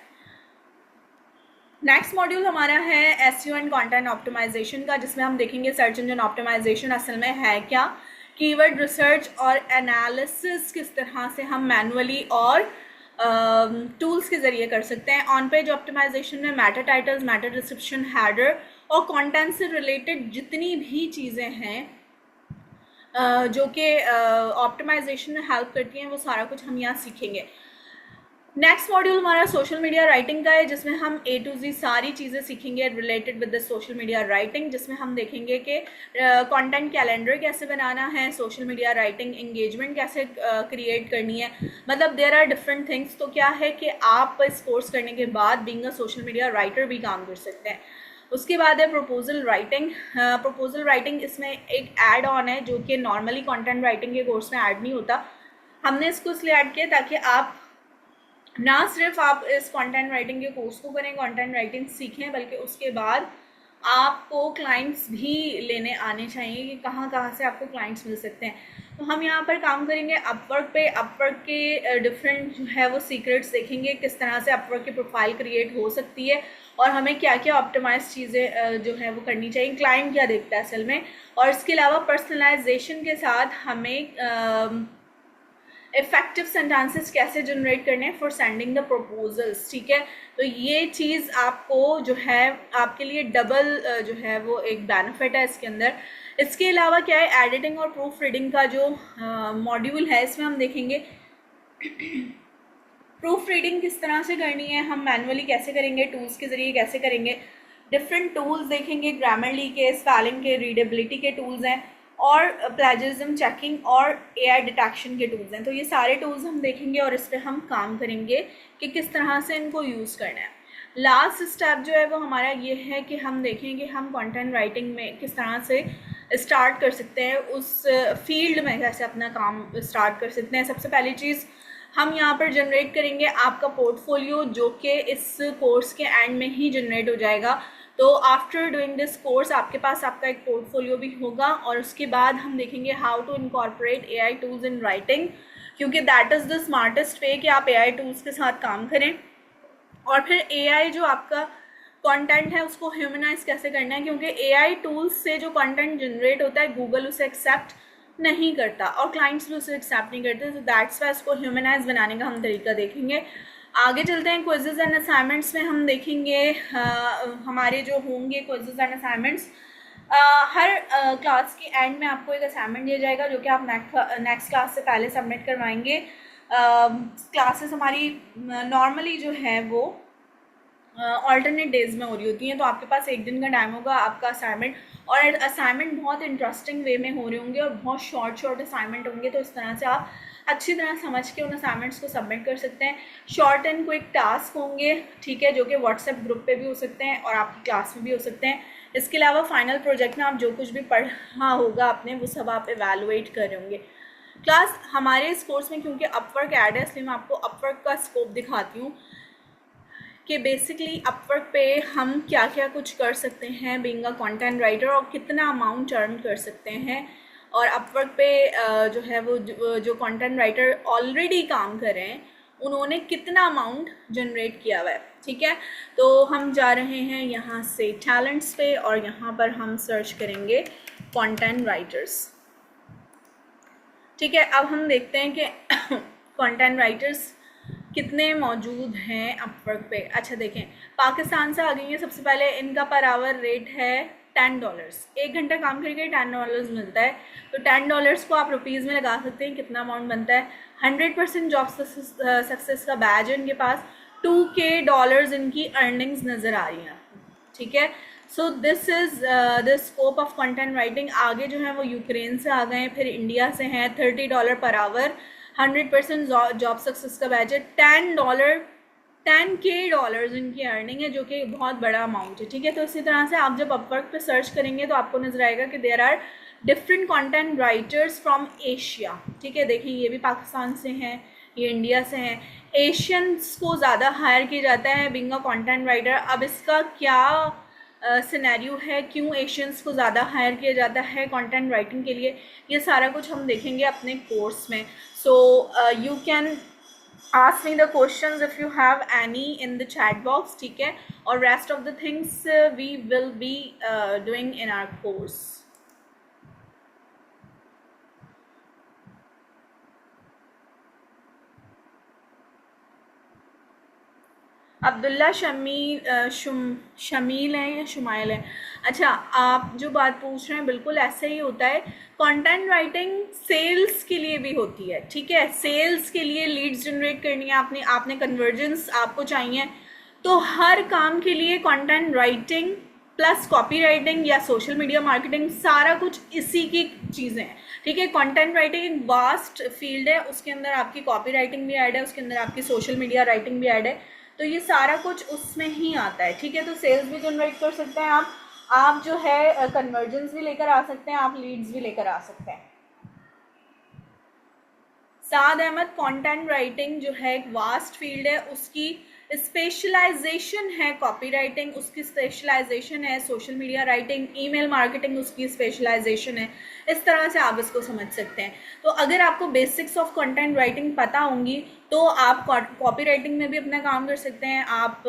नेक्स्ट मॉड्यूल हमारा है एसईओ एंड कंटेंट ऑप्टिमाइजेशन का, जिसमें हम देखेंगे सर्च इंजन ऑप्टिमाइजेशन असल में है क्या, कीवर्ड रिसर्च और एनालिसिस किस तरह से हम मैनुअली और टूल्स के ज़रिए कर सकते हैं। ऑन पेज ऑप्टिमाइजेशन में matter titles, matter description, header और कंटेंट से रिलेटेड जितनी भी चीज़ें हैं जो कि ऑप्टिमाइजेशन में हेल्प करती हैं, वो सारा कुछ हम यहाँ सीखेंगे। नेक्स्ट मॉड्यूल हमारा सोशल मीडिया राइटिंग का है, जिसमें हम A to Z सारी चीज़ें सीखेंगे related with the social media writing, जिसमें हम देखेंगे कि कंटेंट कैलेंडर कैसे बनाना है, सोशल मीडिया राइटिंग एंगेजमेंट कैसे क्रिएट करनी है। मतलब देयर आर डिफरेंट थिंग्स। तो क्या है कि आप इस कोर्स करने के बाद being a social media writer भी काम कर सकते हैं। उसके बाद है प्रपोजल राइटिंग। प्रपोजल राइटिंग इसमें एक ऐड ऑन है जो कि नॉर्मली कंटेंट राइटिंग के कोर्स में ऐड नहीं होता। हमने इसको इसलिए ऐड किया ताकि आप ना सिर्फ आप इस कंटेंट राइटिंग के कोर्स को करें, कंटेंट राइटिंग सीखें, बल्कि उसके बाद आपको क्लाइंट्स भी लेने आने चाहिए कि कहाँ कहाँ से आपको क्लाइंट्स मिल सकते हैं। तो हम यहाँ पर काम करेंगे अपवर्क पे। अपवर्क के डिफरेंट जो है वो सीक्रेट्स देखेंगे, किस तरह से अपवर्क की प्रोफाइल क्रिएट हो सकती है और हमें क्या क्या ऑप्टिमाइज चीज़ें जो है वो करनी चाहिए, क्लाइंट क्या देखता है असल में। और इसके अलावा पर्सनलाइजेशन के साथ हमें इफेक्टिव सेंटेंसेस कैसे जनरेट करने हैं फॉर सेंडिंग द प्रपोजल्स। ठीक है, तो ये चीज़ आपको जो है आपके लिए डबल जो है वो एक बेनिफिट है इसके अंदर। इसके अलावा क्या है, एडिटिंग और प्रूफ रीडिंग का जो मॉड्यूल है, इसमें हम देखेंगे प्रूफ रीडिंग किस तरह से करनी है, हम मैनुअली कैसे करेंगे, टूल्स के ज़रिए कैसे करेंगे। डिफरेंट टूल्स देखेंगे, ग्रामरली के, स्पेलिंग के, रीडेबिलिटी के टूल्स हैं और प्लेजरिज्म चेकिंग और एआई डिटेक्शन के टूल्स हैं। तो ये सारे टूल्स हम देखेंगे और इस पर हम काम करेंगे कि किस तरह से इनको यूज़ करना है। लास्ट स्टेप जो है वो हमारा ये है कि हम देखेंगे हम कंटेंट राइटिंग में किस तरह से स्टार्ट कर सकते हैं, उस फील्ड में कैसे अपना काम स्टार्ट कर सकते हैं। सबसे पहली चीज़ हम यहाँ पर जनरेट करेंगे आपका पोर्टफोलियो, जो कि इस कोर्स के एंड में ही जनरेट हो जाएगा। तो आफ्टर डूइंग दिस कोर्स आपके पास आपका एक पोर्टफोलियो भी होगा और उसके बाद हम देखेंगे how to incorporate AI tools in writing, क्योंकि that is the smartest way कि आप एआई टूल्स के साथ काम करें। और फिर एआई जो आपका कंटेंट है उसको ह्यूमनाइज कैसे करना है, क्योंकि एआई टूल्स से जो कंटेंट जनरेट होता है गूगल उसे एक्सेप्ट नहीं करता और क्लाइंट्स भी उसे एक्सेप्ट नहीं करते। तो दैट्स वाई इसको ह्यूमनाइज बनाने का हम तरीका देखेंगे। आगे चलते हैं क्विजेज एंड असाइनमेंट्स में। हम देखेंगे हमारे जो होंगे quizzes and assignments, her class के एंड में आपको एक असाइनमेंट दिया जाएगा जो कि आप नेक्स्ट क्लास से पहले सबमिट करवाएंगे। क्लासेस हमारी नॉर्मली जो है वो ऑल्टरनेट डेज में हो रही होती हैं, तो आपके पास एक दिन का टाइम होगा आपका असाइनमेंट, और असाइनमेंट बहुत इंटरेस्टिंग वे में हो रहे होंगे और बहुत शॉर्ट असाइनमेंट होंगे। तो इस तरह से आप अच्छी तरह समझ के उन असाइनमेंट्स को सबमिट कर सकते हैं। शॉर्ट एंड क्विक टास्क होंगे, ठीक है, जो कि व्हाट्सएप ग्रुप पे भी हो सकते हैं और आपकी क्लास में भी हो सकते हैं। इसके अलावा फाइनल प्रोजेक्ट में आप जो कुछ भी पढ़ा होगा आपने वो सब आप एवेलुएट कर रहे होंगे। क्लास हमारे इस कोर्स में क्योंकि अपवर्क ऐड है इसलिए मैं आपको अपवर्क का स्कोप दिखाती हूँ कि बेसिकली अपवर्क पे हम क्या क्या कुछ कर सकते हैं बीइंग अ कंटेंट राइटर और कितना अमाउंट अर्न कर सकते हैं। और अपवर्क पे जो है वो जो कंटेंट राइटर ऑलरेडी काम कर रहे हैं उन्होंने कितना अमाउंट जनरेट किया हुआ है। ठीक है, तो हम जा रहे हैं यहाँ से टैलेंट्स पे और यहाँ पर हम सर्च करेंगे कंटेंट राइटर्स। ठीक है, अब हम देखते हैं कि कंटेंट राइटर्स कितने मौजूद हैं अपवर्क पे। अच्छा देखें, पाकिस्तान से आ गई हैं। सबसे पहले इनका पर आवर रेट है $10। 1 घंटा काम करके $10 मिलता है। तो $10 को आप रुपीज़ में लगा सकते हैं, कितना अमाउंट बनता है। 100% जॉब सक्सेस का बैज है इनके पास। $2K इनकी अर्निंग्स नज़र आ रही हैं। ठीक है, so this is the scope of content writing. आगे जो है वो यूक्रेन से आ गए हैं, फिर इंडिया से हैं। $30 पर आवर, 100% जॉब सक्सेस का बैच है। $10 $10K इनकी अर्निंग है, जो कि बहुत बड़ा अमाउंट है, ठीक है। तो इसी तरह से आप जब अपवर्क पे सर्च करेंगे तो आपको नजर आएगा कि there are different content writers from Asia, ठीक है। देखिए ये भी पाकिस्तान से हैं, ये इंडिया से हैं। एशियंस को ज़्यादा हायर किया जाता है बीइंग अ कंटेंट राइटर। अब इसका क्या सिनेरियो है, क्यों एशियंस को ज़्यादा हायर किया जाता है कंटेंट राइटिंग के लिए, ये सारा कुछ हम देखेंगे अपने कोर्स में। So you can ask me the questions if you have any in the chat box, ठीक है। और rest of the things we will be doing in our course. Abdullah Shameel है या शुमाइल है? अच्छा, आप जो बात पूछ रहे हैं बिल्कुल ऐसे ही होता है। कंटेंट राइटिंग सेल्स के लिए भी होती है, ठीक है। सेल्स के लिए लीड्स जनरेट करनी है आपने कन्वर्जेंस आपको चाहिए, तो हर काम के लिए content writing plus copy writing या सोशल मीडिया मार्केटिंग सारा कुछ इसी की चीज़ें हैं, ठीक है। कंटेंट राइटिंग एक वास्ट फील्ड है, उसके अंदर आपकी कॉपी राइटिंग भी ऐड है, उसके अंदर आपकी सोशल मीडिया राइटिंग भी ऐड है, तो ये सारा कुछ उसमें ही आता है, ठीक है। तो सेल्स भी जनरेट कर सकते हैं आप जो है कन्वर्जेंस भी लेकर आ सकते हैं, आप लीड्स भी लेकर आ सकते हैं। साद अहमद, कंटेंट राइटिंग जो है एक वास्ट फील्ड है, उसकी स्पेशलाइजेशन है कॉपी राइटिंग, उसकी स्पेशलाइजेशन है social media writing, email marketing उसकी स्पेशलाइजेशन है। इस तरह से आप इसको समझ सकते हैं। तो अगर आपको बेसिक्स ऑफ कंटेंट राइटिंग पता होंगी तो आप कॉपी राइटिंग में भी अपना काम कर सकते हैं, आप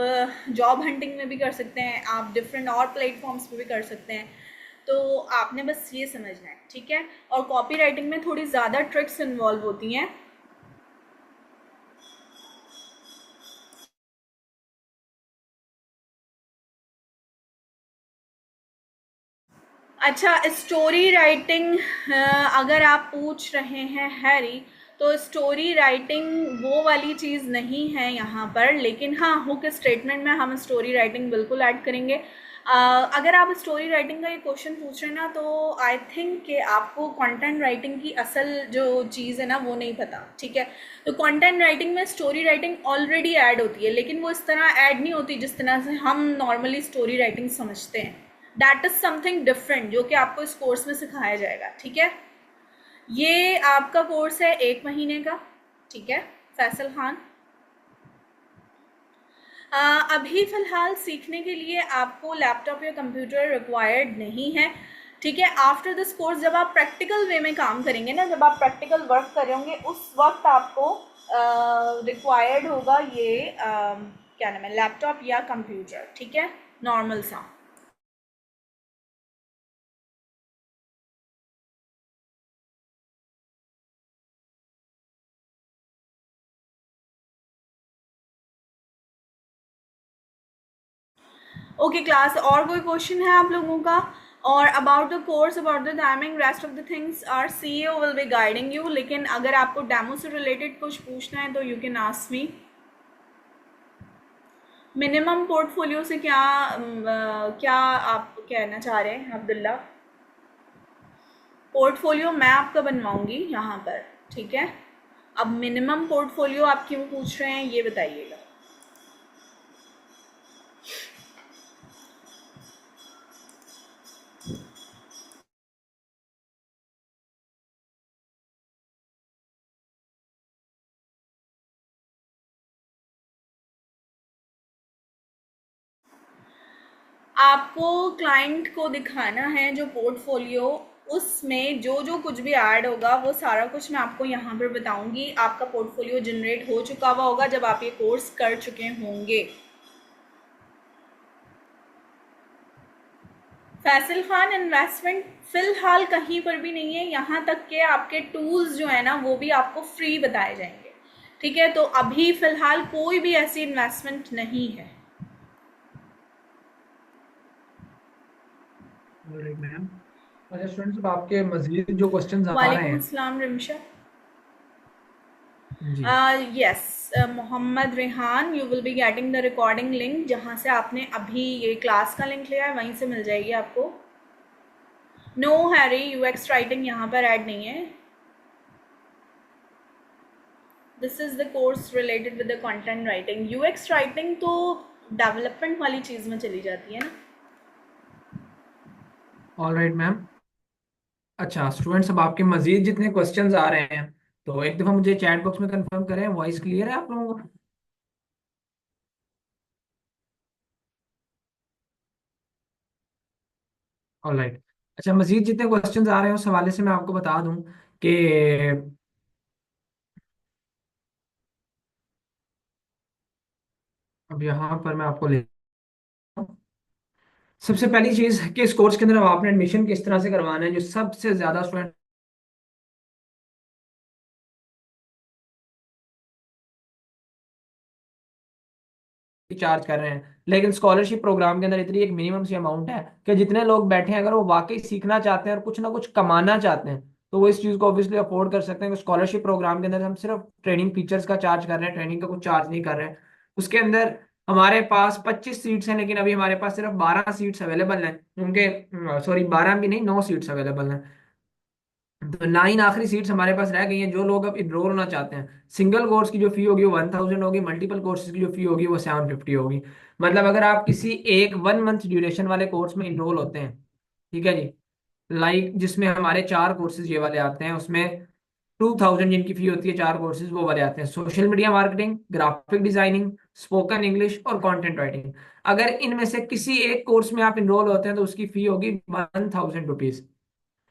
जॉब हंटिंग में भी कर सकते हैं, आप डिफरेंट और प्लेटफॉर्म्स पे भी कर सकते हैं। तो आपने बस ये समझना है, ठीक है। और कॉपी राइटिंग में थोड़ी ज़्यादा ट्रिक्स इन्वॉल्व होती हैं। अच्छा, स्टोरी राइटिंग अगर आप पूछ रहे हैं हैरी, तो स्टोरी राइटिंग वो वाली चीज़ नहीं है यहाँ पर, लेकिन हाँ हुक स्टेटमेंट में हम स्टोरी राइटिंग बिल्कुल ऐड करेंगे। अगर आप स्टोरी राइटिंग का ये क्वेश्चन पूछ रहे हैं ना, तो आई थिंक कि आपको कंटेंट राइटिंग की असल जो चीज़ है ना वो नहीं पता, ठीक है। तो कंटेंट राइटिंग में स्टोरी राइटिंग ऑलरेडी ऐड होती है, लेकिन वो इस तरह ऐड नहीं होती जिस तरह से हम नॉर्मली स्टोरी राइटिंग समझते हैं। दैट इज समथिंग डिफरेंट जो कि आपको इस कोर्स में सिखाया जाएगा, ठीक है। ये आपका कोर्स है 1 महीने का, ठीक है फैसल खान। अभी फ़िलहाल सीखने के लिए आपको लैपटॉप या कंप्यूटर रिक्वायर्ड नहीं है, ठीक है। आफ्टर दिस कोर्स जब आप प्रैक्टिकल वे में काम करेंगे ना, जब आप प्रैक्टिकल वर्क करेंगे, उस वक्त आपको रिक्वायर्ड होगा ये क्या नाम है, लैपटॉप या कंप्यूटर, ठीक है, नॉर्मल सा। ओके क्लास, और कोई क्वेश्चन है आप लोगों का? और about the course, about the timing, rest of the things are CEO will be guiding you. लेकिन अगर आपको डेमो से रिलेटेड कुछ पूछना है तो you can ask me. Minimum portfolio से क्या आप कहना चाह रहे हैं अब्दुल्ला? पोर्टफोलियो मैं आपका बनवाऊंगी यहाँ पर, ठीक है। अब मिनिमम पोर्टफोलियो आप क्यों पूछ रहे हैं ये बताइएगा। आपको क्लाइंट को दिखाना है जो पोर्टफोलियो, उसमें जो जो कुछ भी ऐड होगा वो सारा कुछ मैं आपको यहाँ पर बताऊंगी। आपका पोर्टफोलियो जनरेट हो चुका हुआ होगा जब आप ये कोर्स कर चुके होंगे। फैसल खान, इन्वेस्टमेंट फिलहाल कहीं पर भी नहीं है, यहाँ तक के आपके टूल्स जो है ना वो भी आपको फ्री बताए जाएंगे, ठीक है। तो अभी फिलहाल कोई भी ऐसी इन्वेस्टमेंट नहीं है।
मैम, अच्छा स्टूडेंट्स, अब आपके मजीद जो क्वेश्चंस आ रहे
वालेकुम
हैं
अस्सलाम रिमशा।
जी,
yes Mohammad Rehan, you will be getting the recording link, जहाँ से आपने अभी ये क्लास का लिंक लिया है वहीं से मिल जाएगी आपको। नो हैरी, यूएक्स राइटिंग यहाँ पर ऐड नहीं है। This is the course related with the content writing. UX writing तो डेवलपमेंट वाली चीज़ में चली जाती है ना।
All right ma'am. अच्छा स्टूडेंट्स, अब आपके मजीद जितने क्वेश्चंस आ रहे हैं तो एक दफ़ा मुझे चैट बॉक्स में कंफर्म करें, वॉइस क्लियर है आप लोगों को? All right. अच्छा, मजीद जितने क्वेश्चंस आ रहे हैं उस हवाले से मैं आपको बता दूं कि अब यहाँ पर मैं आपको ले, सबसे पहली चीज कि इस कोर्स के अंदर अब आपने एडमिशन किस तरह से करवाना है। जो सबसे ज्यादा स्टूडेंट चार्ज कर रहे हैं, लेकिन स्कॉलरशिप प्रोग्राम के अंदर इतनी एक मिनिमम सी अमाउंट है कि जितने लोग बैठे हैं अगर वो वाकई सीखना चाहते हैं और कुछ ना कुछ कमाना चाहते हैं तो वो इस चीज़ को ऑब्वियसली अफोर्ड कर सकते हैं। स्कॉलरशिप प्रोग्राम के अंदर हम सिर्फ ट्रेनिंग फीचर्स का चार्ज कर रहे हैं, ट्रेनिंग का कुछ चार्ज नहीं कर रहे हैं। उसके अंदर हमारे पास 25 सीट्स हैं, लेकिन अभी हमारे पास सिर्फ 12 सीट्स अवेलेबल हैं। उनके सॉरी 12 भी नहीं, 9 सीट्स अवेलेबल हैं। तो 9 आखिरी सीट्स हमारे पास रह गई हैं। जो लोग अब इनरोल होना चाहते हैं, सिंगल कोर्स की जो फी होगी वो 1000 होगी, मल्टीपल कोर्सेज की जो फी होगी वो 750 होगी। मतलब अगर आप किसी एक 1 मंथ ड्यूरेशन वाले कोर्स में इनरोल होते हैं, ठीक है जी, लाइक जिसमें हमारे 4 कोर्सेज ये वाले आते हैं, उसमें 2000 जिनकी फी होती है, 4 कोर्सेज वो वाले आते हैं: social media marketing, graphic designing, spoken English और कंटेंट राइटिंग। अगर इनमें से किसी एक कोर्स में आप इनरोल होते हैं तो उसकी फी होगी 1000 रुपीज।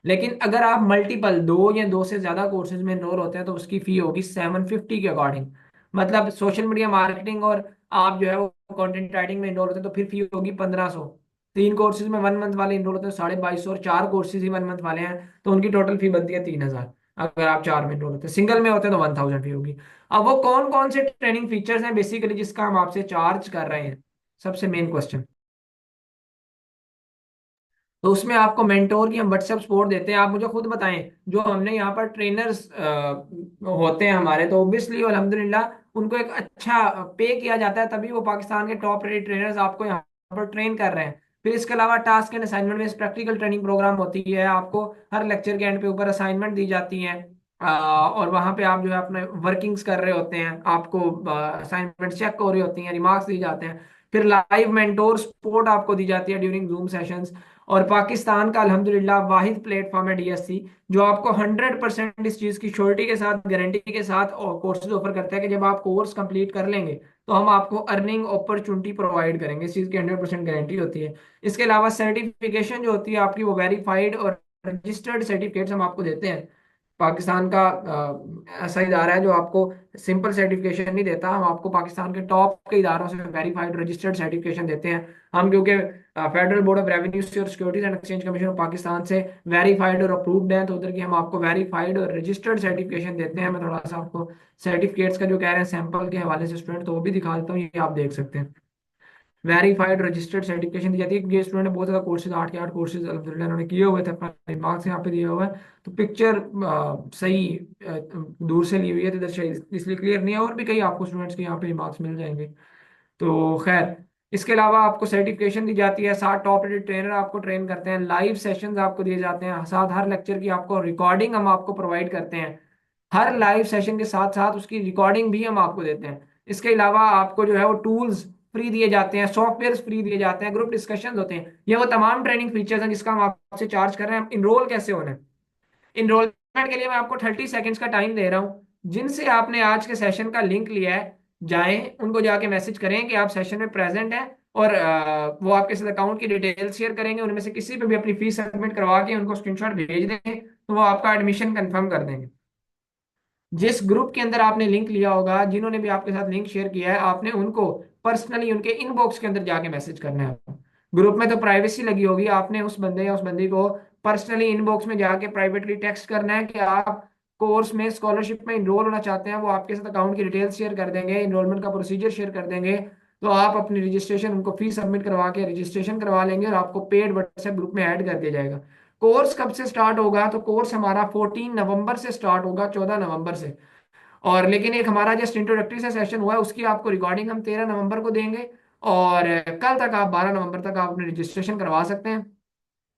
लेकिन अगर आप मल्टीपल 2 या 2 से ज्यादा कोर्सेज में एनरोल होते हैं तो उसकी फी होगी 750 के अकॉर्डिंग। मतलब सोशल मीडिया मार्केटिंग और आप जो है वो कंटेंट राइटिंग में एनरोल होते हैं तो फिर फी होगी 1500। 3 कोर्सेज में 1 मंथ वाले एनरोल होते हैं 2250, और 4 कोर्सेज ही 1 मंथ वाले हैं तो उनकी टोटल फी बनती है 3000। अगर आप 4 में एनरोल होते हैं, सिंगल में होते हैं तो 1000 फी होगी। अब वो कौन कौन से ट्रेनिंग फीचर्स हैं बेसिकली जिसका हम आपसे चार्ज कर रहे हैं, सबसे मेन क्वेश्चन। तो उसमें आपको मेंटोर की हम व्हाट्सएप सपोर्ट देते हैं। आप मुझे खुद बताएं, जो हमने यहाँ पर ट्रेनर्स होते हैं हमारे, तो ऑब्वियसली अल्हम्दुलिल्लाह उनको एक अच्छा पे किया जाता है, तभी वो पाकिस्तान के टॉप रेटेड ट्रेनर्स आपको यहाँ पर ट्रेन कर रहे हैं। फिर इसके अलावा टास्क एंड असाइनमेंट में प्रैक्टिकल ट्रेनिंग प्रोग्राम होती है। आपको हर लेक्चर के एंड पे ऊपर असाइनमेंट दी जाती हैं, और वहाँ पे आप जो है अपने वर्किंग्स कर रहे होते हैं, आपको असाइनमेंट चेक हो रही होती हैं, रिमार्क्स दिए जाते हैं। फिर लाइव मेंटोर सपोर्ट आपको दी जाती है ड्यूरिंग जूम सेशंस। और पाकिस्तान का अल्हम्दुलिल्लाह वाहिद प्लेटफॉर्म है डीएससी, जो आपको 100% इस चीज़ की श्योरिटी के साथ, गारंटी के साथ कोर्सेज ऑफर करता है कि जब आप कोर्स कंप्लीट कर लेंगे तो हम आपको अर्निंग अपॉर्चुनिटी प्रोवाइड करेंगे। इस चीज़ की 100% गारंटी होती है। इसके अलावा सर्टिफिकेशन जो होती है आपकी, वो वेरीफाइड और रजिस्टर्ड सर्टिफिकेट्स हम आपको देते हैं। पाकिस्तान का ऐसा इदारा है जो आपको सिंपल सर्टिफिकेशन नहीं देता, हम आपको पाकिस्तान के टॉप के इदारों से वेरीफाइड रजिस्टर्ड सर्टिफिकेशन देते हैं। हम क्योंकि फेडरल बोर्ड ऑफ रेवेन्यू से और securities and exchange commission of Pakistan से वेरीफाइड और अप्रूव्ड हैं, तो उधर की हम आपको वेरीफाइड और रजिस्टर्ड सर्टिफिकेशन देते हैं। मैं थोड़ा सा आपको सर्टिफिकेट्स का जो कह रहे हैं सैंपल के हवाले से स्टूडेंट, तो वो भी दिखा देता हूँ, ये आप देख सकते हैं। वेरीफाइड रजिस्टर्ड सर्टिफिकेशन दी जाती है क्योंकि स्टूडेंट ने बहुत ज़्यादा कोर्सेज, 8 के 8 कोर्सेज अलहमदिल्ला उन्होंने किए हुए थे, अपना रिमार्क्स यहाँ पे दिया हुआ है। तो पिक्चर सही दूर से ली हुई है तो इधर से इसलिए क्लियर नहीं है, और भी कई आपको स्टूडेंट्स के यहाँ पे रिमार्क्स मिल जाएंगे। तो खैर, इसके अलावा आपको सर्टिफिकेशन दी जाती है, 7 टॉप रेटेड ट्रेनर आपको ट्रेन करते हैं, लाइव सेशंस आपको दिए जाते हैं, साथ हर लेक्चर की आपको रिकॉर्डिंग हम आपको प्रोवाइड करते हैं। हर लाइव सेशन के साथ साथ उसकी रिकॉर्डिंग भी हम आपको देते हैं। इसके अलावा आपको जो है वो टूल्स फ्री दिए जाते हैं, सॉफ्टवेयर फ्री दिए जाते हैं, ग्रुप डिस्कशन होते हैं। ये वो तमाम ट्रेनिंग फीचर्स हैं जिसका हम आपसे चार्ज कर रहे हैं। इनरोल कैसे होना है? इनरोलमेंट के लिए मैं आपको 30 सेकेंड्स का टाइम दे रहा हूँ। जिनसे आपने आज के सेशन का लिंक लिया है, जाएं उनको जाके मैसेज करें कि आप सेशन में प्रेजेंट हैं, और वो आपके साथ अकाउंट की डिटेल शेयर करेंगे। उनमें से किसी पे भी अपनी फीस सबमिट करवा के उनको स्क्रीनशॉट भेज दें तो वो आपका एडमिशन कंफर्म कर देंगे। जिस ग्रुप के अंदर आपने लिंक लिया होगा, जिन्होंने भी आपके साथ लिंक शेयर किया है, आपने उनको पर्सनली उनके इनबॉक्स के अंदर जाके मैसेज करना है। ग्रुप में तो प्राइवेसी लगी होगी, आपने उस बंदे या उस बंदी को पर्सनली इनबॉक्स में जाके प्राइवेटली टेक्स्ट करना है कि आप कोर्स में स्कॉलरशिप में इनरोल होना चाहते हैं। वो आपके साथ अकाउंट की डिटेल्स शेयर कर देंगे, इनरोलमेंट का प्रोसीजर शेयर कर देंगे। तो आप अपनी रजिस्ट्रेशन, उनको फीस सबमिट करवा के रजिस्ट्रेशन करवा लेंगे और आपको पेड व्हाट्सएप ग्रुप में ऐड कर दिया जाएगा। कोर्स कब से स्टार्ट होगा? तो कोर्स हमारा 14 नवंबर से स्टार्ट होगा, 14 नवंबर से। और लेकिन एक हमारा जस्ट इंट्रोडक्टरी से सेशन हुआ है, उसकी आपको रिकॉर्डिंग हम 13 नवंबर को देंगे। और कल तक आप 12 नवंबर तक आप अपने रजिस्ट्रेशन करवा सकते हैं।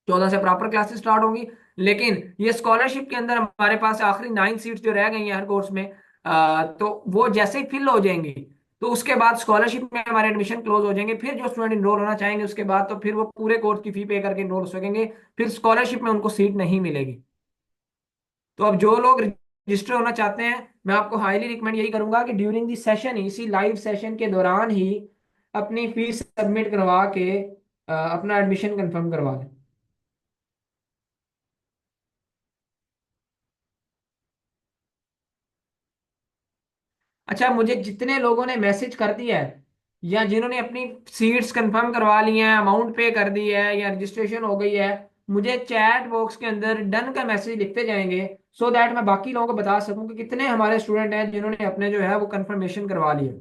14 से प्रॉपर क्लासेस स्टार्ट होंगी। लेकिन ये स्कॉलरशिप के अंदर हमारे पास आखिरी 9 सीट्स जो रह गई हैं हर कोर्स में, तो वो जैसे ही फिल हो जाएंगी तो उसके बाद स्कॉलरशिप में हमारे एडमिशन क्लोज हो जाएंगे। फिर जो स्टूडेंट इनरोल होना चाहेंगे उसके बाद तो फिर वो पूरे कोर्स की फी पे करके इनरोल हो सकेंगे। फिर स्कॉलरशिप में उनको सीट नहीं मिलेगी। तो अब जो लोग रजिस्टर होना चाहते हैं, मैं आपको हाईली रिकमेंड यही करूंगा कि ड्यूरिंग दी सेशन ही, इसी लाइव सेशन के दौरान ही अपनी फीस सबमिट करवा के अपना एडमिशन कंफर्म करवा लें। अच्छा, मुझे जितने लोगों ने मैसेज कर दिया है या जिन्होंने अपनी सीट्स कंफर्म करवा ली हैं, अमाउंट पे कर दी है या रजिस्ट्रेशन हो गई है, मुझे चैट बॉक्स के अंदर डन का मैसेज लिखते जाएंगे, सो दैट मैं बाकी लोगों को बता सकूं कि कितने हमारे स्टूडेंट हैं जिन्होंने अपने जो है वो कंफर्मेशन करवा ली है,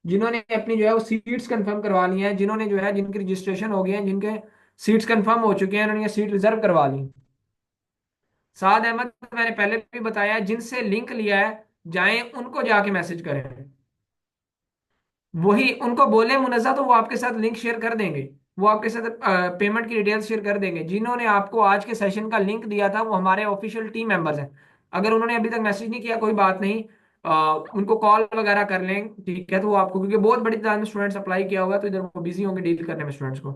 जिन्होंने अपनी जो है वो सीट्स कंफर्म करवा ली हैं, जिन्होंने जो है जिनकी रजिस्ट्रेशन हो गई है, जिनके सीट्स कंफर्म हो चुके हैं, उन्होंने सीट रिजर्व करवा ली। साद अहमद, मैंने पहले भी बताया, जिनसे लिंक लिया है जाएं उनको जाके मैसेज करें। वही उनको बोले मुनज़्ज़ा, तो वो आपके साथ लिंक शेयर कर देंगे। वो आपके साथ पेमेंट की डिटेल्स शेयर कर देंगे। जिन्होंने आपको आज के सेशन का लिंक दिया था वो हमारे ऑफिशियल टीम मेंबर्स हैं। अगर उन्होंने अभी तक मैसेज नहीं किया कोई बात नहीं, उनको कॉल वगैरह कर लें, ठीक है। तो वो आपको, क्योंकि बहुत बड़ी तादाद में स्टूडेंट्स अप्लाई किया होगा तो इधर वो बिजी होंगे डील करने में स्टूडेंट्स को,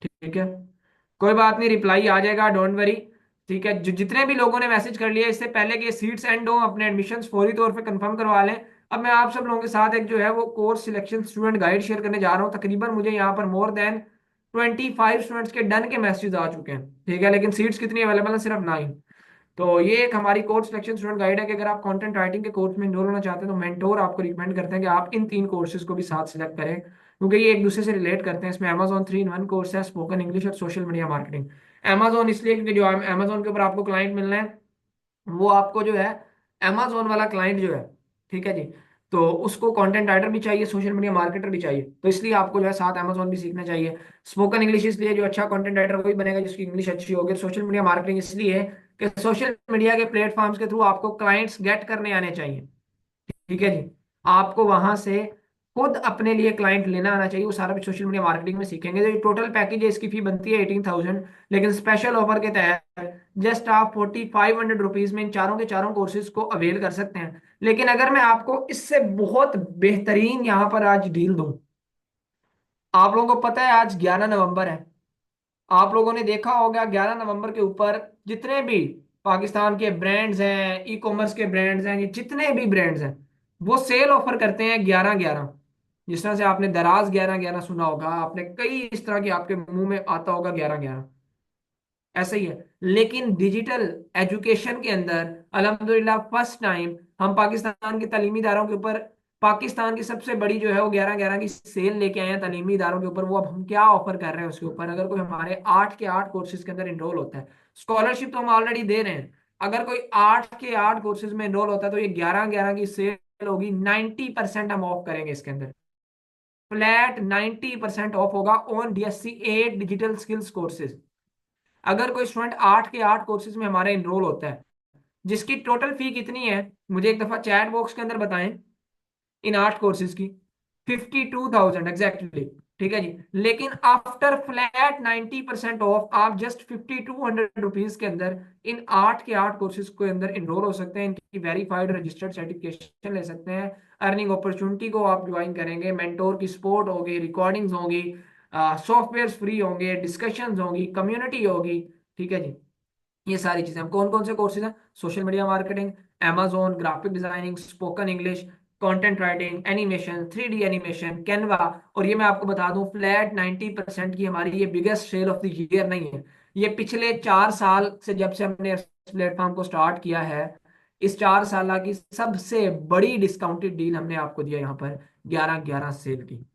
ठीक है। कोई बात नहीं, रिप्लाई आ जाएगा, डोंट वरी। ठीक है, जितने भी लोगों ने मैसेज कर लिया इससे पहले कि सीट्स एंड हो, अपने एडमिशन्स फौरी तौर पे कंफर्म करवा लें। अब मैं आप सब लोगों के साथ एक जो है वो course selection student guide share करने जा रहा हूँ। तकरीबन मुझे यहाँ पर मोर देन 25 स्टूडेंट्स के डन के मैसेज आ चुके हैं, ठीक है, लेकिन सीट्स कितनी अवेलेबल है? सिर्फ 9। तो ये एक हमारी कोर्स सिलेक्शन स्टूडेंट गाइड है कि अगर आप कंटेंट राइटिंग के कोर्स में इनरोल होना चाहते हैं तो मेंटोर आपको रिकमेंड करते हैं कि आप इन 3 कोर्सेज को भी साथ सिलेक्ट करें, क्योंकि ये एक दूसरे से रिलेट करते हैं। इसमें अमेजोन 3 in 1 कोर्स है, स्पोकन इंग्लिश और सोशल मीडिया मार्केटिंग। अमेजोन इसलिए क्योंकि जो अमेजोन के ऊपर आपको क्लाइंट मिलना है वो आपको जो है अमेजोन वाला क्लाइंट जो है, ठीक है जी, तो उसको कंटेंट राइटर भी चाहिए, सोशल मीडिया मार्केटर भी चाहिए, तो इसलिए आपको जो है साथ अमेजोन भी सीखना चाहिए। स्पोकन इंग्लिश इसलिए जो अच्छा कंटेंट राइटर वही बनेगा जिसकी इंग्लिश अच्छी होगी। सोशल मीडिया मार्केटिंग इसलिए कि सोशल मीडिया के प्लेटफॉर्म्स के थ्रू आपको क्लाइंट्स गेट करने आने चाहिए, ठीक है जी। आपको वहां से खुद अपने लिए क्लाइंट लेना आना चाहिए, वो सारा भी सोशल मीडिया मार्केटिंग में सीखेंगे। तो टोटल पैकेज है, इसकी फी बनती है 18,000, लेकिन स्पेशल ऑफर के तहत जस्ट आप 4,500 रुपीज में इन चारों के चारों कोर्सेज को अवेल कर सकते हैं। लेकिन अगर मैं आपको इससे बहुत बेहतरीन यहाँ पर आज डील दूं, आप लोगों को पता है आज 11 नवंबर है। आप लोगों ने देखा होगा 11 नवंबर के ऊपर जितने भी पाकिस्तान के ब्रांड्स हैं, ई कॉमर्स के ब्रांड्स हैं, ये जितने भी ब्रांड्स हैं वो सेल ऑफर करते हैं 11/11। जिस तरह से आपने दराज 11/11 सुना होगा, आपने कई इस तरह की आपके मुंह में आता होगा 11/11, ऐसा ही है। लेकिन डिजिटल एजुकेशन के अंदर अल्हम्दुलिल्लाह फर्स्ट टाइम हम पाकिस्तान के तालीमी इदारों के ऊपर पाकिस्तान की सबसे बड़ी जो है वो 11/11 की सेल लेके आए हैं तालीमी इदारों के ऊपर। वो अब हम क्या ऑफर कर रहे हैं उसके ऊपर, अगर कोई हमारे 8 के 8 कोर्सेज के अंदर इनरोल होता है, स्कॉलरशिप तो हम ऑलरेडी दे रहे हैं, अगर कोई 8 के 8 कोर्सेज में इनरोल होता है तो ये 11/11 की सेल होगी, 90% हम ऑफ करेंगे इसके अंदर। फ्लैट 90% ऑफ होगा on DSC 8 digital skills courses. अगर कोई स्टूडेंट 8 के 8 कोर्सेज में हमारे इनरोल होता है, जिसकी टोटल फी कितनी है मुझे एक दफा चैट बॉक्स के अंदर बताएं, इन 8 कोर्सेज की 52,000 एग्जैक्टली, ठीक है जी। लेकिन आफ्टर फ्लैट 90% ऑफ आप जस्ट 5,200 रुपीज के अंदर इन 8 के 8 कोर्सेज के अंदर इनरोल हो सकते हैं, इनकी वेरीफाइड रजिस्टर्ड सर्टिफिकेशन ले सकते हैं। अर्निंग अपॉर्चुनिटी को आप ज्वाइन करेंगे, मेंटोर की सपोर्ट होगी, रिकॉर्डिंग्स होगी, सॉफ्टवेयर फ्री होंगे, डिस्कशंस होंगी, कम्युनिटी होगी, ठीक है जी। ये सारी चीजें हम कौन कौन से कोर्सेज हैं? Social media marketing, amazon graphic designing, spoken English, content writing, animation, 3D animation, Canva. और ये मैं आपको बता दूं फ्लैट 90% की हमारी ये biggest sale of the year नहीं है। ये पिछले 4 साल से जब से हमने इस प्लेटफॉर्म को स्टार्ट किया है, इस 4 साल की सबसे बड़ी डिस्काउंटेड डील हमने आपको दिया यहाँ पर 11/11 सेल की।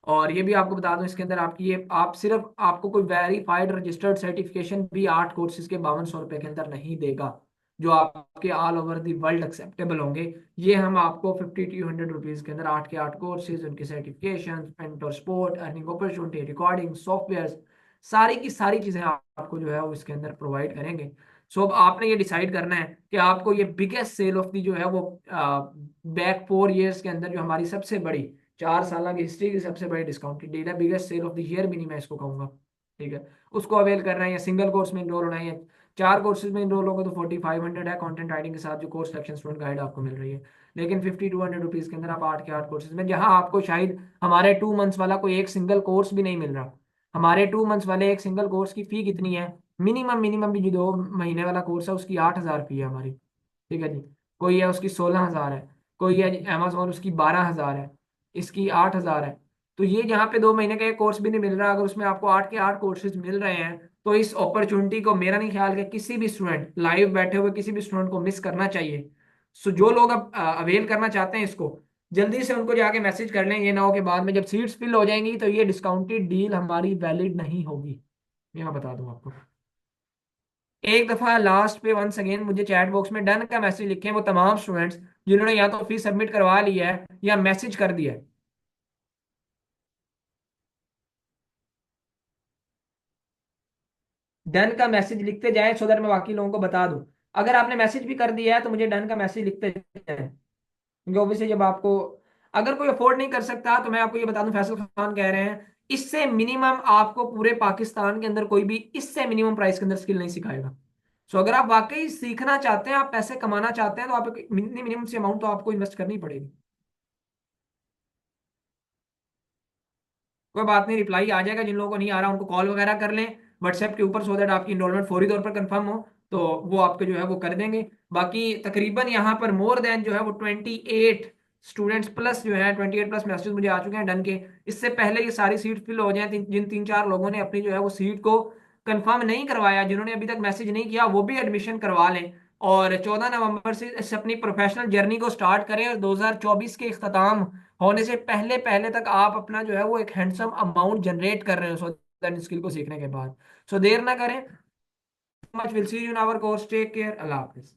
और ये भी आपको बता दूं इसके अंदर आपकी ये आप सिर्फ आपको कोई वेरीफाइड रजिस्टर्ड सर्टिफिकेशन भी 8 कोर्सेज के 5200 रुपए के अंदर नहीं देगा, जो आपके all over the world acceptable होंगे। ये हम आपको 5,200 रुपीज के अंदर 8 के 8 कोर्सेज, उनके certification, mentor support, earning opportunity, recording, software, सारी की सारी चीजें आपको जो है वो इसके अंदर प्रोवाइड करेंगे। सो अब आपने ये डिसाइड करना है कि आपको ये बिगेस्ट सेल ऑफ दी जो है वो बैक 4 ईयर्स के अंदर जो हमारी सबसे बड़ी 4 साल की हिस्ट्री की सबसे बड़ी डिस्काउंटेड डील है, biggest sale of the year भी नहीं मैं इसको कहूंगा, ठीक है, उसको अवेल कर रहे हैं या सिंगल कोर्स में इनरोल होना है, 4 कोर्सेज में इनरोल होगा तो 4500 है कंटेंट राइटिंग के साथ जो कोर्स सिलेक्शन स्टूडेंट गाइड आपको मिल रही है। लेकिन 5200 रुपीज़ के अंदर आप 8 के 8 कोर्सेज में, जहां आपको शायद हमारे 2 मंथ्स वाला कोई एक सिंगल कोर्स भी नहीं मिल रहा। हमारे 2 मंथ्स वाले एक सिंगल कोर्स की फ़ी कितनी है? मिनिमम मिनिमम भी जो 2 महीने वाला कोर्स है उसकी 8,000 फ़ी है हमारी। ठीक है जी। कोई है उसकी 16,000 है, कोई है अमेजोन उसकी 12,000 है, इसकी 8,000 है। तो ये जहाँ पे 2 महीने का एक कोर्स भी नहीं मिल रहा, अगर उसमें आपको 8 के 8 कोर्सेज मिल रहे हैं, तो इस अपॉर्चुनिटी को मेरा नहीं ख्याल कि किसी भी स्टूडेंट, लाइव बैठे हुए किसी भी स्टूडेंट को मिस करना चाहिए। सो जो लोग अब अवेल करना चाहते हैं इसको, जल्दी से उनको जाके मैसेज कर लें। ये ना हो कि बाद में जब सीट्स फिल हो जाएंगी तो ये डिस्काउंटेड डील हमारी वैलिड नहीं होगी। ये मैं बता दूं आपको। एक दफा लास्ट पे वंस अगेन मुझे चैट बॉक्स में डन का मैसेज लिखे वो तमाम स्टूडेंट्स जिन्होंने या तो फीस सबमिट करवा लिया है या मैसेज कर दिया है। डन का मैसेज लिखते जाए सो दैट मैं बाकी लोगों को बता दूं। अगर आपने मैसेज भी कर दिया है तो मुझे डन का मैसेज लिखते जाए, क्योंकि ऑब्वियसली जब आपको, अगर कोई अफोर्ड नहीं कर सकता तो मैं आपको ये बता दूं, फैसल खान कह रहे हैं इससे मिनिमम आपको पूरे पाकिस्तान के अंदर कोई भी इससे मिनिमम प्राइस के अंदर स्किल नहीं सिखाएगा। सो अगर आप वाकई सीखना चाहते हैं, आप पैसे कमाना चाहते हैं, तो आप मिनिमम से अमाउंट तो आपको इन्वेस्ट करनी पड़ेगी। कोई बात नहीं, रिप्लाई आ जाएगा। जिन लोगों को नहीं आ रहा उनको कॉल वगैरह कर लें व्हाट्सएप के ऊपर, सो दैट आपकी इनरोलमेंट फौरी तौर पर कंफर्म हो, तो वो आपके जो है वो कर देंगे। बाकी तकरीबन यहाँ पर मोर देन जो है वो 28 स्टूडेंट्स प्लस जो है 28 प्लस मैसेज मुझे आ चुके हैं डन के। इससे पहले ये सारी सीट फिल हो जाए, जिन 3-4 लोगों ने अपनी जो है वो सीट को कंफर्म नहीं करवाया, जिन्होंने अभी तक मैसेज नहीं किया, वो भी एडमिशन करवा लें। और 14 नवंबर से इस अपनी प्रोफेशनल जर्नी को स्टार्ट करें, और 2024 के इख्तिताम होने से पहले पहले तक आप अपना जो है वो एक हैंडसम अमाउंट जनरेट कर रहे हो सो दैट स्किल को सीखने के बाद। सो देर ना करें। Much will see you in our course, take care, Allah Hafiz.